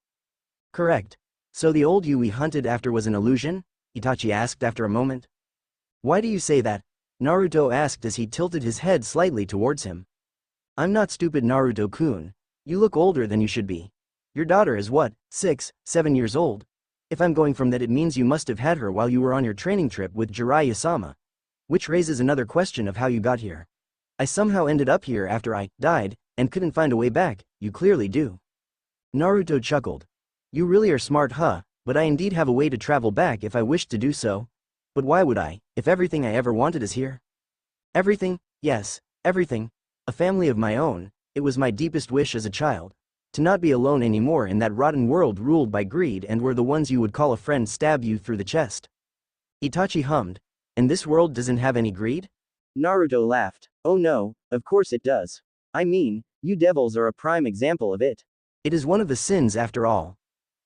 Speaker 1: Correct. So the old you we hunted after was an illusion? Itachi asked after a moment. Why do you say that? Naruto asked as he tilted his head slightly towards him. I'm not stupid, Naruto-kun. You look older than you should be. Your daughter is what, 6, 7 years old? If I'm going from that, it means you must have had her while you were on your training trip with Jiraiya-sama. Which raises another question of how you got here. I somehow ended up here after I died, and couldn't find a way back. You clearly do. Naruto chuckled. You really are smart, huh? But I indeed have a way to travel back if I wished to do so. But why would I, if everything I ever wanted is here? Everything? Yes, everything. A family of my own. It was my deepest wish as a child. To not be alone anymore in that rotten world ruled by greed and where the ones you would call a friend stab you through the chest. Itachi hummed. And this world doesn't have any greed?
Speaker 2: Naruto laughed. Oh no, of course it does. I mean, you devils are a prime example of it.
Speaker 1: It is one of the sins after all.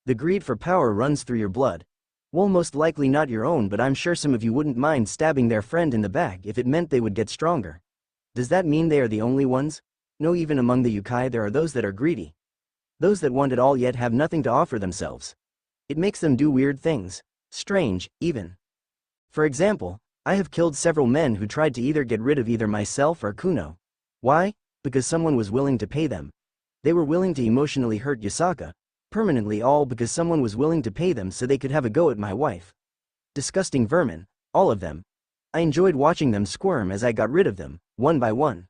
Speaker 1: The greed for power runs through your blood. Well, most likely not your own, but I'm sure some of you wouldn't mind stabbing their friend in the back if it meant they would get stronger. Does that mean they are the only ones? No, even among the yokai there are those that are greedy. Those that want it all yet have nothing to offer themselves. It makes them do weird things. Strange, even. For example, I have killed several men who tried to either get rid of either myself or Kuno. Why? Because someone was willing to pay them. They were willing to emotionally hurt Yasaka. Permanently, all because someone was willing to pay them so they could have a go at my wife. Disgusting vermin, all of them. I enjoyed watching them squirm as I got rid of them, one by one.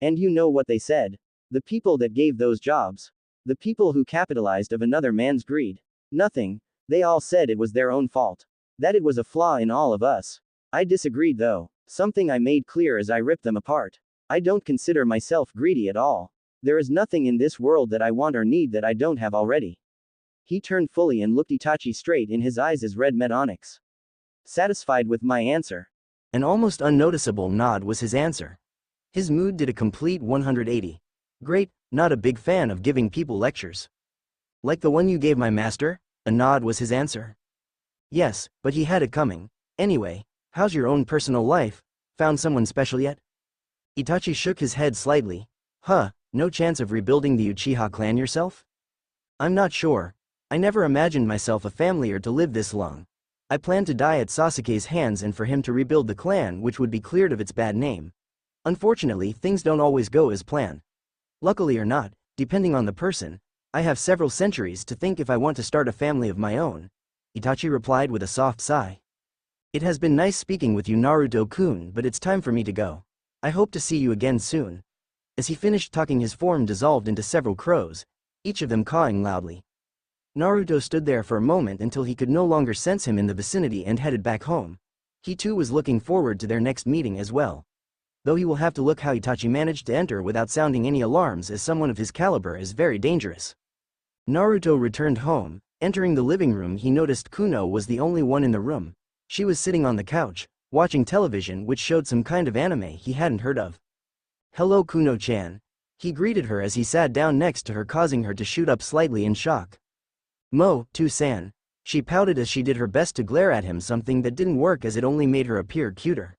Speaker 2: And you know what they said? The people that gave those jobs. The people who capitalized of another man's greed. Nothing. They all said it was their own fault. That it was a flaw in all of us. I disagreed though. Something I made clear as I ripped them apart. I don't consider myself greedy at all. There is nothing in this world that I want or need that I don't have already. He turned fully and looked Itachi straight in his eyes as red met onyx. Satisfied with my answer.
Speaker 1: An almost unnoticeable nod was his answer. His mood did a complete 180. Great, not a big fan of giving people lectures. Like the one you gave my master? A nod was his answer. Yes, but he had it coming. Anyway, how's your own personal life? Found someone special yet? Itachi shook his head slightly. Huh, no chance of rebuilding the Uchiha clan yourself? I'm not sure. I never imagined myself a family or to live this long. I planned to die at Sasuke's hands and for him to rebuild the clan, which would be cleared of its bad name. Unfortunately, things don't always go as planned. Luckily or not, depending on the person, I have several centuries to think if I want to start a family of my own, Itachi replied with a soft sigh. It has been nice speaking with you, Naruto-kun, but it's time for me to go. I hope to see you again soon. As he finished talking, his form dissolved into several crows, each of them cawing loudly. Naruto stood there for a moment until he could no longer sense him in the vicinity and headed back home. He too was looking forward to their next meeting as well. Though he will have to look how Itachi managed to enter without sounding any alarms, as someone of his caliber is very dangerous. Naruto returned home. Entering the living room, he noticed Kuno was the only one in the room. She was sitting on the couch, watching television which showed some kind of anime he hadn't heard of. "Hello, Kuno-chan." He greeted her as he sat down next to her, causing her to shoot up slightly in shock. "Mo-to-san." She pouted as she did her best to glare at him, something that didn't work as it only made her appear cuter.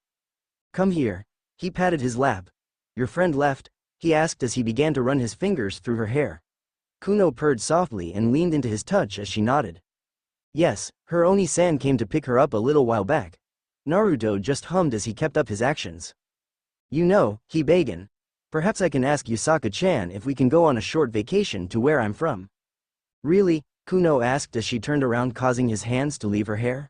Speaker 1: "Come here." He patted his lap. "Your friend left?" he asked as he began to run his fingers through her hair. Kuno purred softly and leaned into his touch as she nodded. "Yes, her Oni-san came to pick her up a little while back." Naruto just hummed as he kept up his actions. "You know, he began. Perhaps I can ask Yusaka-chan if we can go on a short vacation to where I'm from." "Really?" Kuno asked as she turned around, causing his hands to leave her hair.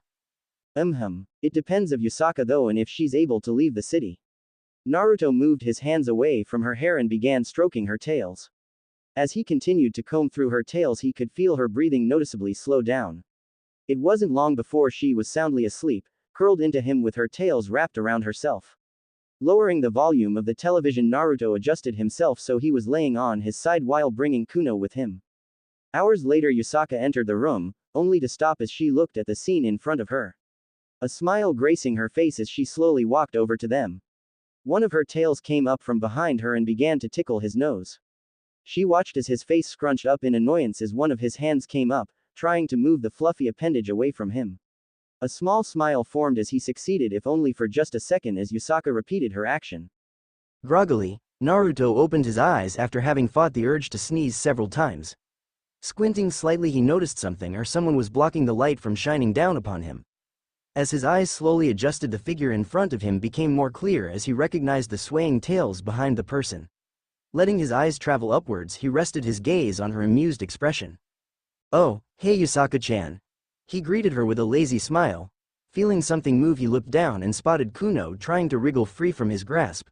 Speaker 2: It depends of Yusaka though, and if she's able to leave the city." Naruto moved his hands away from her hair and began stroking her tails. As he continued to comb through her tails, he could feel her breathing noticeably slow down. It wasn't long before she was soundly asleep, curled into him with her tails wrapped around herself. Lowering the volume of the television, Naruto adjusted himself so he was laying on his side while bringing Kuno with him. Hours later, Yusaka entered the room, only to stop as she looked at the scene in front of her. A smile gracing her face as she slowly walked over to them. One of her tails came up from behind her and began to tickle his nose. She watched as his face scrunched up in annoyance as one of his hands came up, trying to move the fluffy appendage away from him. A small smile formed as he succeeded, if only for just a second, as Yusaka repeated her action.
Speaker 1: Groggily, Naruto opened his eyes after having fought the urge to sneeze several times. Squinting slightly, he noticed something or someone was blocking the light from shining down upon him. As his eyes slowly adjusted, the figure in front of him became more clear as he recognized the swaying tails behind the person. Letting his eyes travel upwards, he rested his gaze on her amused expression. "Oh, hey Yusaka-chan." He greeted her with a lazy smile. Feeling something move, he looked down and spotted Kuno trying to wriggle free from his grasp.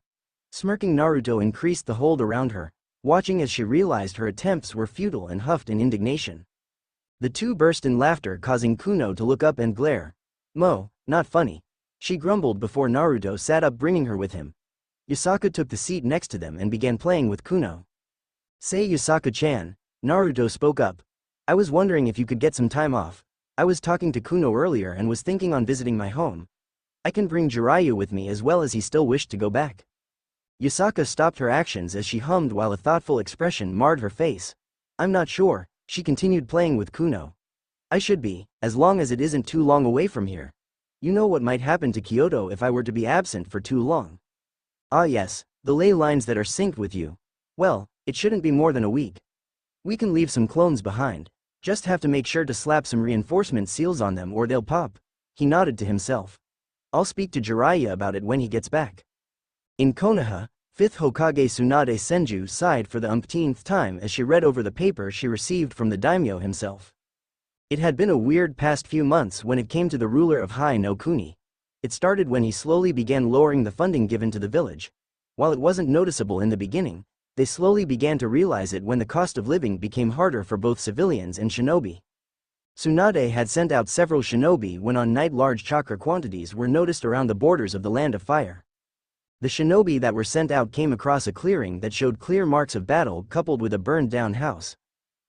Speaker 1: Smirking, Naruto increased the hold around her, watching as she realized her attempts were futile and huffed in indignation. The two burst in laughter, causing Kuno to look up and glare. "Mo, not funny," she grumbled before Naruto sat up, bringing her with him. Yusaka took the seat next to them and began playing with Kuno. "Say Yusaka-chan," Naruto spoke up. "I was wondering if you could get some time off. I was talking to Kuno earlier and was thinking on visiting my home. I can bring Jiraiya with me as well, as he still wished to go back." Yusaka stopped her actions as she hummed while a thoughtful expression marred her face. "I'm not sure," she continued playing with Kuno. "I should be, as long as it isn't too long away from here. You know what might happen to Kyoto if I were to be absent for too long." "Ah yes, the ley lines that are synced with you. Well, it shouldn't be more than a week. We can leave some clones behind. Just have to make sure to slap some reinforcement seals on them or they'll pop." He nodded to himself. "I'll speak to Jiraiya about it when he gets back." In Konoha, 5th Hokage Tsunade Senju sighed for the umpteenth time as she read over the paper she received from the daimyo himself. It had been a weird past few months when it came to the ruler of Hai no Kuni. It started when he slowly began lowering the funding given to the village. While it wasn't noticeable in the beginning, they slowly began to realize it when the cost of living became harder for both civilians and shinobi. Tsunade had sent out several shinobi when on night large chakra quantities were noticed around the borders of the Land of Fire. The shinobi that were sent out came across a clearing that showed clear marks of battle coupled with a burned down house.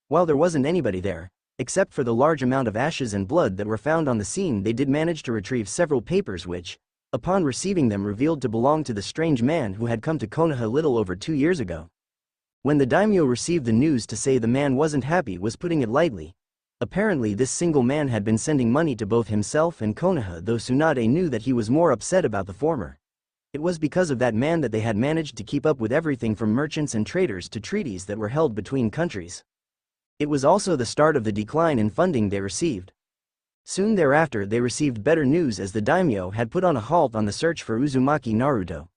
Speaker 1: While there wasn't anybody there, except for the large amount of ashes and blood that were found on the scene, they did manage to retrieve several papers which, upon receiving them, revealed to belong to the strange man who had come to Konoha little over 2 years ago. When the daimyo received the news, to say the man wasn't happy was putting it lightly. Apparently this single man had been sending money to both himself and Konoha, though Tsunade knew that he was more upset about the former. It was because of that man that they had managed to keep up with everything from merchants and traders to treaties that were held between countries. It was also the start of the decline in funding they received. Soon thereafter they received better news, as the daimyo had put on a halt on the search for Uzumaki Naruto.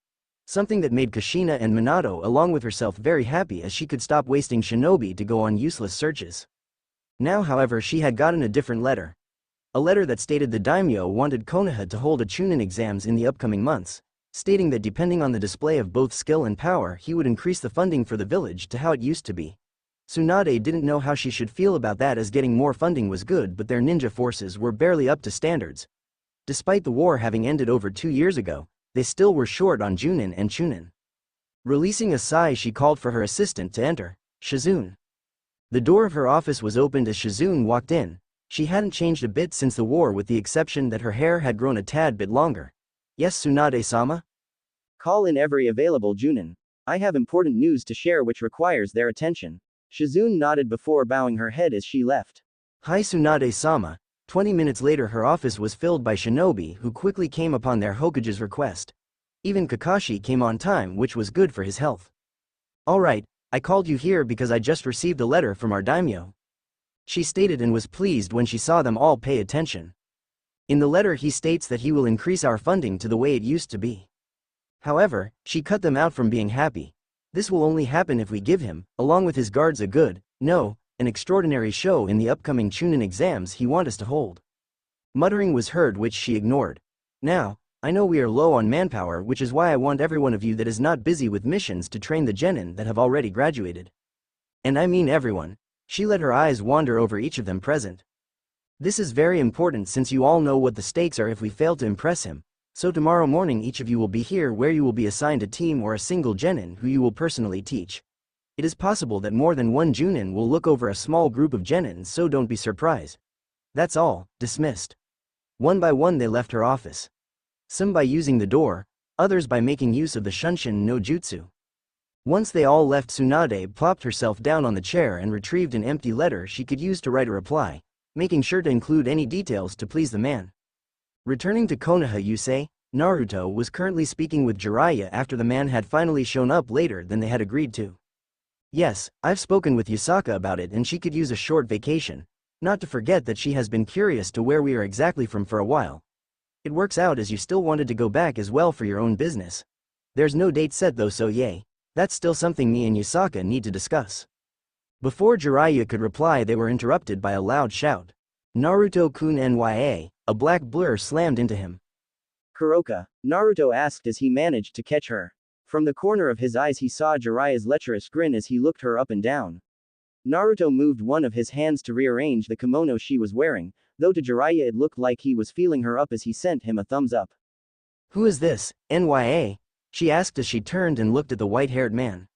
Speaker 1: Something that made Kushina and Minato along with herself very happy, as she could stop wasting shinobi to go on useless searches. Now however she had gotten a different letter. A letter that stated the daimyo wanted Konoha to hold a chunin exams in the upcoming months, stating that depending on the display of both skill and power he would increase the funding for the village to how it used to be. Tsunade didn't know how she should feel about that, as getting more funding was good but their ninja forces were barely up to standards. Despite the war having ended over 2 years ago, they still were short on junin and chunin. Releasing a sigh, she called for her assistant to enter, Shizune. The door of her office was opened as Shizune walked in. She hadn't changed a bit since the war, with the exception that her hair had grown a tad bit longer. Yes, Tsunade-sama?
Speaker 2: Call in every available junin. I have important news to share which requires their attention. Shizune nodded before bowing her head as she left.
Speaker 1: Hi Tsunade-sama. 20 minutes later her office was filled by shinobi who quickly came upon their Hokage's request. Even Kakashi came on time, which was good for his health. Alright, I called you here because I just received a letter from our daimyo, she stated, and was pleased when she saw them all pay attention. In the letter he states that he will increase our funding to the way it used to be. However, she cut them out from being happy. This will only happen if we give him, along with his guards, a good, no, an extraordinary show in the upcoming chunin exams he wants us to hold. Muttering was heard, which she ignored. Now, I know we are low on manpower, which is why I want every one of you that is not busy with missions to train the genin that have already graduated. And I mean everyone. She let her eyes wander over each of them present. This is very important since you all know what the stakes are if we fail to impress him. So tomorrow morning each of you will be here, where you will be assigned a team or a single genin who you will personally teach. It is possible that more than one junin will look over a small group of genins, so don't be surprised. That's all. Dismissed. One by one they left her office. Some by using the door, others by making use of the Shunshin no Jutsu. Once they all left, Tsunade plopped herself down on the chair and retrieved an empty letter she could use to write a reply, making sure to include any details to please the man. Returning to Konoha, you say? Naruto was currently speaking with Jiraiya after the man had finally shown up later than they had agreed to. Yes, I've spoken with Yusaka about it and she could use a short vacation, not to forget that she has been curious to where we are exactly from for a while. It works out as you still wanted to go back as well for your own business. There's no date set though, so yay. That's still something me and Yusaka need to discuss. Before Jiraiya could reply they were interrupted by a loud shout. Naruto-kun nya, a black blur slammed into him.
Speaker 2: Kuroka, Naruto asked as he managed to catch her. From the corner of his eyes he saw Jiraiya's lecherous grin as he looked her up and down. Naruto moved one of his hands to rearrange the kimono she was wearing, though to Jiraiya it looked like he was feeling her up as he sent him a thumbs up.
Speaker 1: Who is this, nya? She asked as she turned and looked at the white-haired man.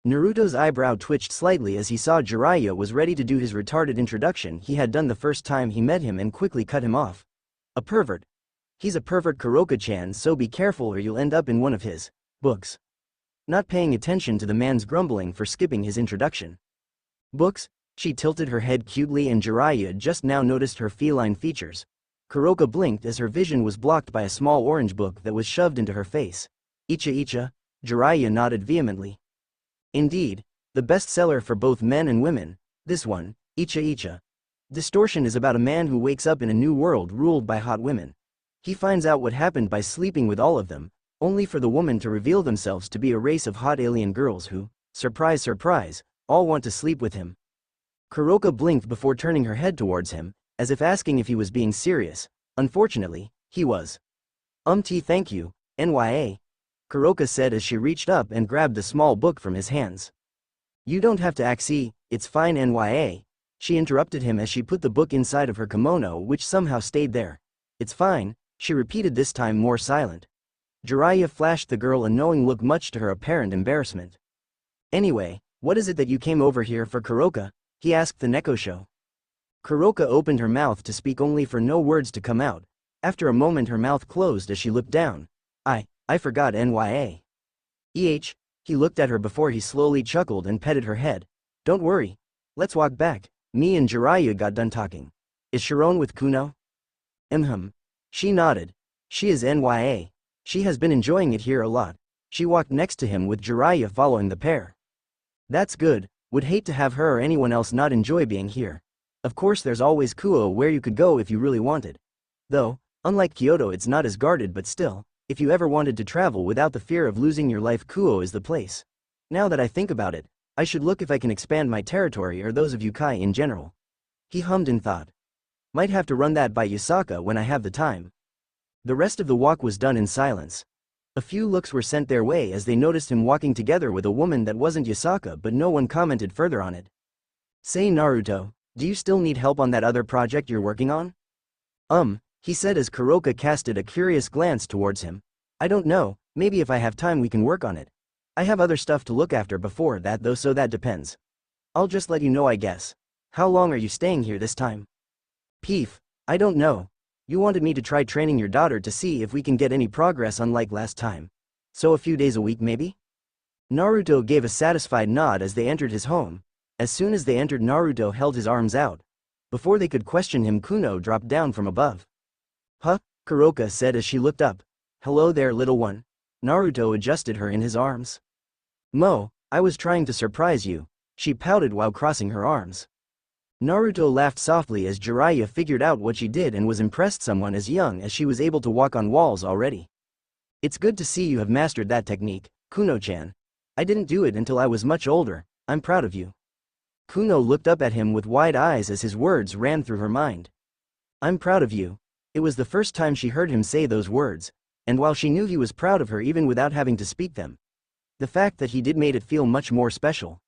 Speaker 1: Naruto's eyebrow twitched slightly as he saw Jiraiya was ready to do his retarded introduction he had done the first time he met him and quickly cut him off. A pervert. He's a pervert, Kuroka-chan, so be careful or you'll end up in one of his books. Not paying attention to the man's grumbling for skipping his introduction. Books? She tilted her head cutely and Jiraiya just now noticed her feline features. Kuroka blinked as her vision was blocked by a small orange book that was shoved into her face. Icha, Jiraiya nodded vehemently. Indeed, the bestseller for both men and women, this one, Icha. Distortion is about a man who wakes up in a new world ruled by hot women. He finds out what happened by sleeping with all of them, only for the woman to reveal themselves to be a race of hot alien girls who, surprise surprise, all want to sleep with him. Kuroka blinked before turning her head towards him, as if asking if he was being serious. Unfortunately, he was. Thank you, nya. Kuroka said as she reached up and grabbed the small book from his hands. You don't have to act, see, it's fine nya. She interrupted him as she put the book inside of her kimono, which somehow stayed there. It's fine, she repeated, this time more silent. Jiraiya flashed the girl a knowing look, much to her apparent embarrassment. Anyway, what is it that you came over here for, Kuroka? He asked the Nekosho. Kuroka opened her mouth to speak only for no words to come out. After a moment her mouth closed as she looked down. I forgot nya. He looked at her before he slowly chuckled and petted her head. Don't worry. Let's walk back. Me and Jiraiya got done talking. Is Sharon with Kuno? She nodded. She is nya. She has been enjoying it here a lot. She walked next to him with Jiraiya following the pair. That's good. Would hate to have her or anyone else not enjoy being here. Of course there's always Kuo where you could go if you really wanted. Though, unlike Kyoto it's not as guarded, but still. If you ever wanted to travel without the fear of losing your life, Kuo is the place. Now that I think about it, I should look if I can expand my territory or those of Yukai in general. He hummed in thought. Might have to run that by Yusaka when I have the time. The rest of the walk was done in silence. A few looks were sent their way as they noticed him walking together with a woman that wasn't Yusaka, but no one commented further on it. Say Naruto, do you still need help on that other project you're working on? He said as Kuroka casted a curious glance towards him. I don't know, maybe if I have time we can work on it. I have other stuff to look after before that though, so that depends. I'll just let you know, I guess. How long are you staying here this time? Peef, I don't know. You wanted me to try training your daughter to see if we can get any progress unlike last time. So a few days a week maybe? Naruto gave a satisfied nod as they entered his home. As soon as they entered, Naruto held his arms out. Before they could question him, Kuno dropped down from above. Huh? Kuroka said as she looked up. Hello there, little one. Naruto adjusted her in his arms. I was trying to surprise you. She pouted while crossing her arms. Naruto laughed softly as Jiraiya figured out what she did and was impressed someone as young as she was able to walk on walls already. It's good to see you have mastered that technique, Kuno-chan. I didn't do it until I was much older. I'm proud of you. Kuno looked up at him with wide eyes as his words ran through her mind. I'm proud of you. It was the first time she heard him say those words, and while she knew he was proud of her even without having to speak them, the fact that he did made it feel much more special.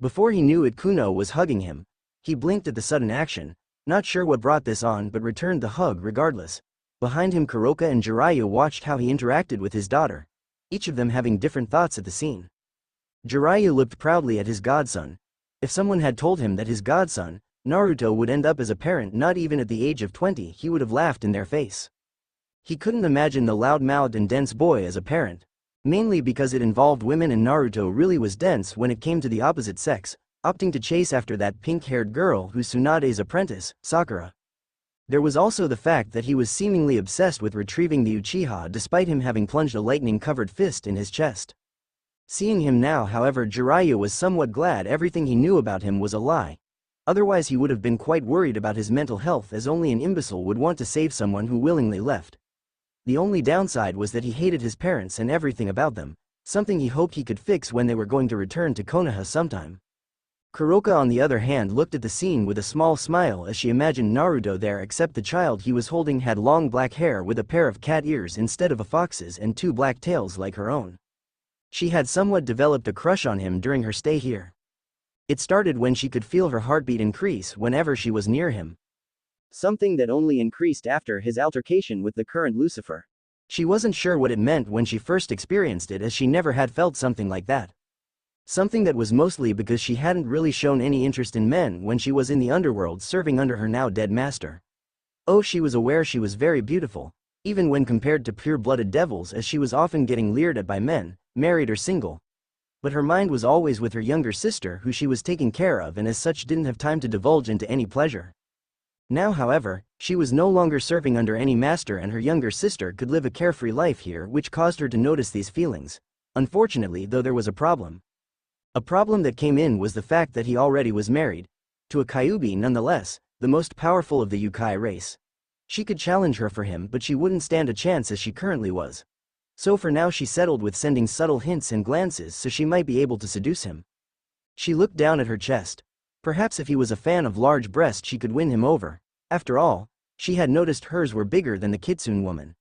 Speaker 1: Before he knew it, Kuno was hugging him. He blinked at the sudden action, not sure what brought this on, but returned the hug regardless. Behind him, Kuroka and Jiraiya watched how he interacted with his daughter, each of them having different thoughts at the scene. Jiraiya looked proudly at his godson. If someone had told him that his godson, Naruto, would end up as a parent not even at the age of 20, he would have laughed in their face. He couldn't imagine the loud-mouthed and dense boy as a parent, mainly because it involved women, and Naruto really was dense when it came to the opposite sex, opting to chase after that pink-haired girl who's Tsunade's apprentice, Sakura. There was also the fact that he was seemingly obsessed with retrieving the Uchiha despite him having plunged a lightning-covered fist in his chest. Seeing him now, however, Jiraiya was somewhat glad everything he knew about him was a lie. Otherwise he would have been quite worried about his mental health, as only an imbecile would want to save someone who willingly left. The only downside was that he hated his parents and everything about them, something he hoped he could fix when they were going to return to Konoha sometime. Kuroka, on the other hand, looked at the scene with a small smile as she imagined Naruto there, except the child he was holding had long black hair with a pair of cat ears instead of a fox's and two black tails like her own. She had somewhat developed a crush on him during her stay here. It started when she could feel her heartbeat increase whenever she was near him. Something that only increased after his altercation with the current Lucifer. She wasn't sure what it meant when she first experienced it, as she never had felt something like that. Something that was mostly because she hadn't really shown any interest in men when she was in the underworld serving under her now dead master. Oh, she was aware she was very beautiful, even when compared to pure-blooded devils, as she was often getting leered at by men, married or single. But her mind was always with her younger sister, who she was taking care of, and as such didn't have time to divulge into any pleasure. Now, however, she was no longer serving under any master and her younger sister could live a carefree life here, which caused her to notice these feelings. Unfortunately, though, there was a problem. A problem that came in was the fact that he already was married, to a Kyuubi nonetheless, the most powerful of the Yukai race. She could challenge her for him, but she wouldn't stand a chance as she currently was. So for now she settled with sending subtle hints and glances so she might be able to seduce him. She looked down at her chest. Perhaps if he was a fan of large breasts she could win him over. After all, she had noticed hers were bigger than the Kitsune woman.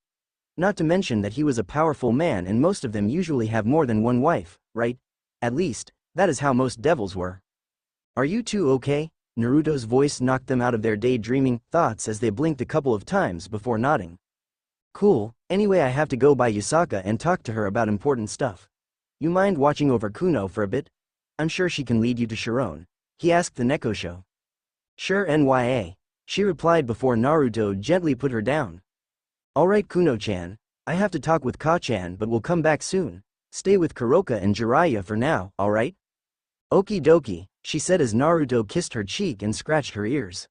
Speaker 1: Not to mention that he was a powerful man, and most of them usually have more than one wife, right? At least, that is how most devils were. Are you two okay? Naruto's voice knocked them out of their daydreaming thoughts as they blinked a couple of times before nodding. Cool, anyway I have to go by Yusaka and talk to her about important stuff. You mind watching over Kuno for a bit? I'm sure she can lead you to Sharon. He asked the Nekosho. Sure, Nya. She replied before Naruto gently put her down. Alright Kuno-chan, I have to talk with Ka-chan, but we'll come back soon. Stay with Kuroka and Jiraiya for now, alright? Okie dokie, she said as Naruto kissed her cheek and scratched her ears.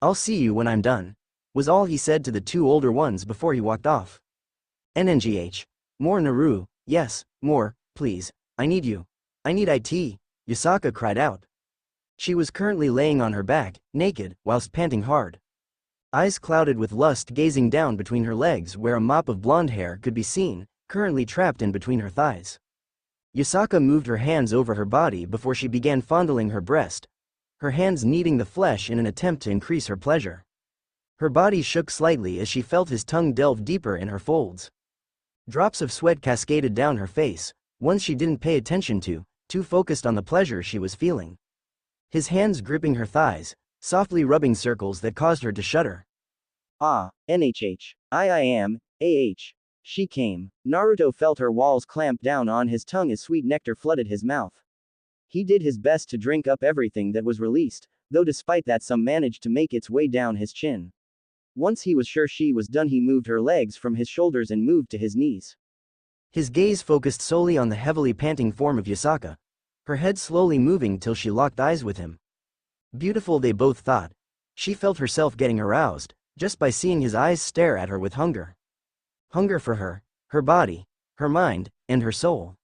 Speaker 1: I'll see you when I'm done, was all he said to the two older ones before he walked off. NNGH. More Naru, yes, more, please, I need you. I need it, Yusaka cried out. She was currently laying on her back, naked, whilst panting hard. Eyes clouded with lust gazing down between her legs where a mop of blonde hair could be seen, currently trapped in between her thighs. Yusaka moved her hands over her body before she began fondling her breast, her hands kneading the flesh in an attempt to increase her pleasure. Her body shook slightly as she felt his tongue delve deeper in her folds. Drops of sweat cascaded down her face, ones she didn't pay attention to, too focused on the pleasure she was feeling. His hands gripping her thighs, softly rubbing circles that caused her to shudder.
Speaker 2: Ah, NHH. I am, AH. She came. Naruto felt her walls clamp down on his tongue as sweet nectar flooded his mouth. He did his best to drink up everything that was released, though despite that some managed to make its way down his chin. Once he was sure she was done, he moved her legs from his shoulders and moved to his knees.
Speaker 1: His gaze focused solely on the heavily panting form of Yusaka, her head slowly moving till she locked eyes with him. Beautiful, they both thought. She felt herself getting aroused, just by seeing his eyes stare at her with hunger. Hunger for her body, her mind, and her soul.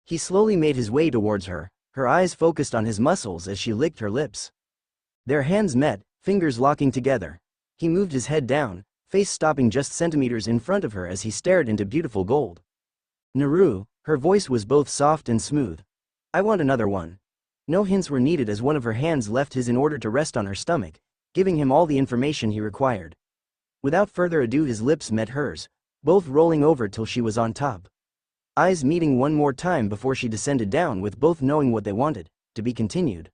Speaker 1: He slowly made his way towards her, her eyes focused on his muscles as she licked her lips. Their hands met, fingers locking together. He moved his head down, face stopping just centimeters in front of her as he stared into beautiful gold. Naru, her voice was both soft and smooth. I want another one. No hints were needed as one of her hands left his in order to rest on her stomach, giving him all the information he required. Without further ado, his lips met hers, both rolling over till she was on top. Eyes meeting one more time before she descended down, with both knowing what they wanted, to be continued.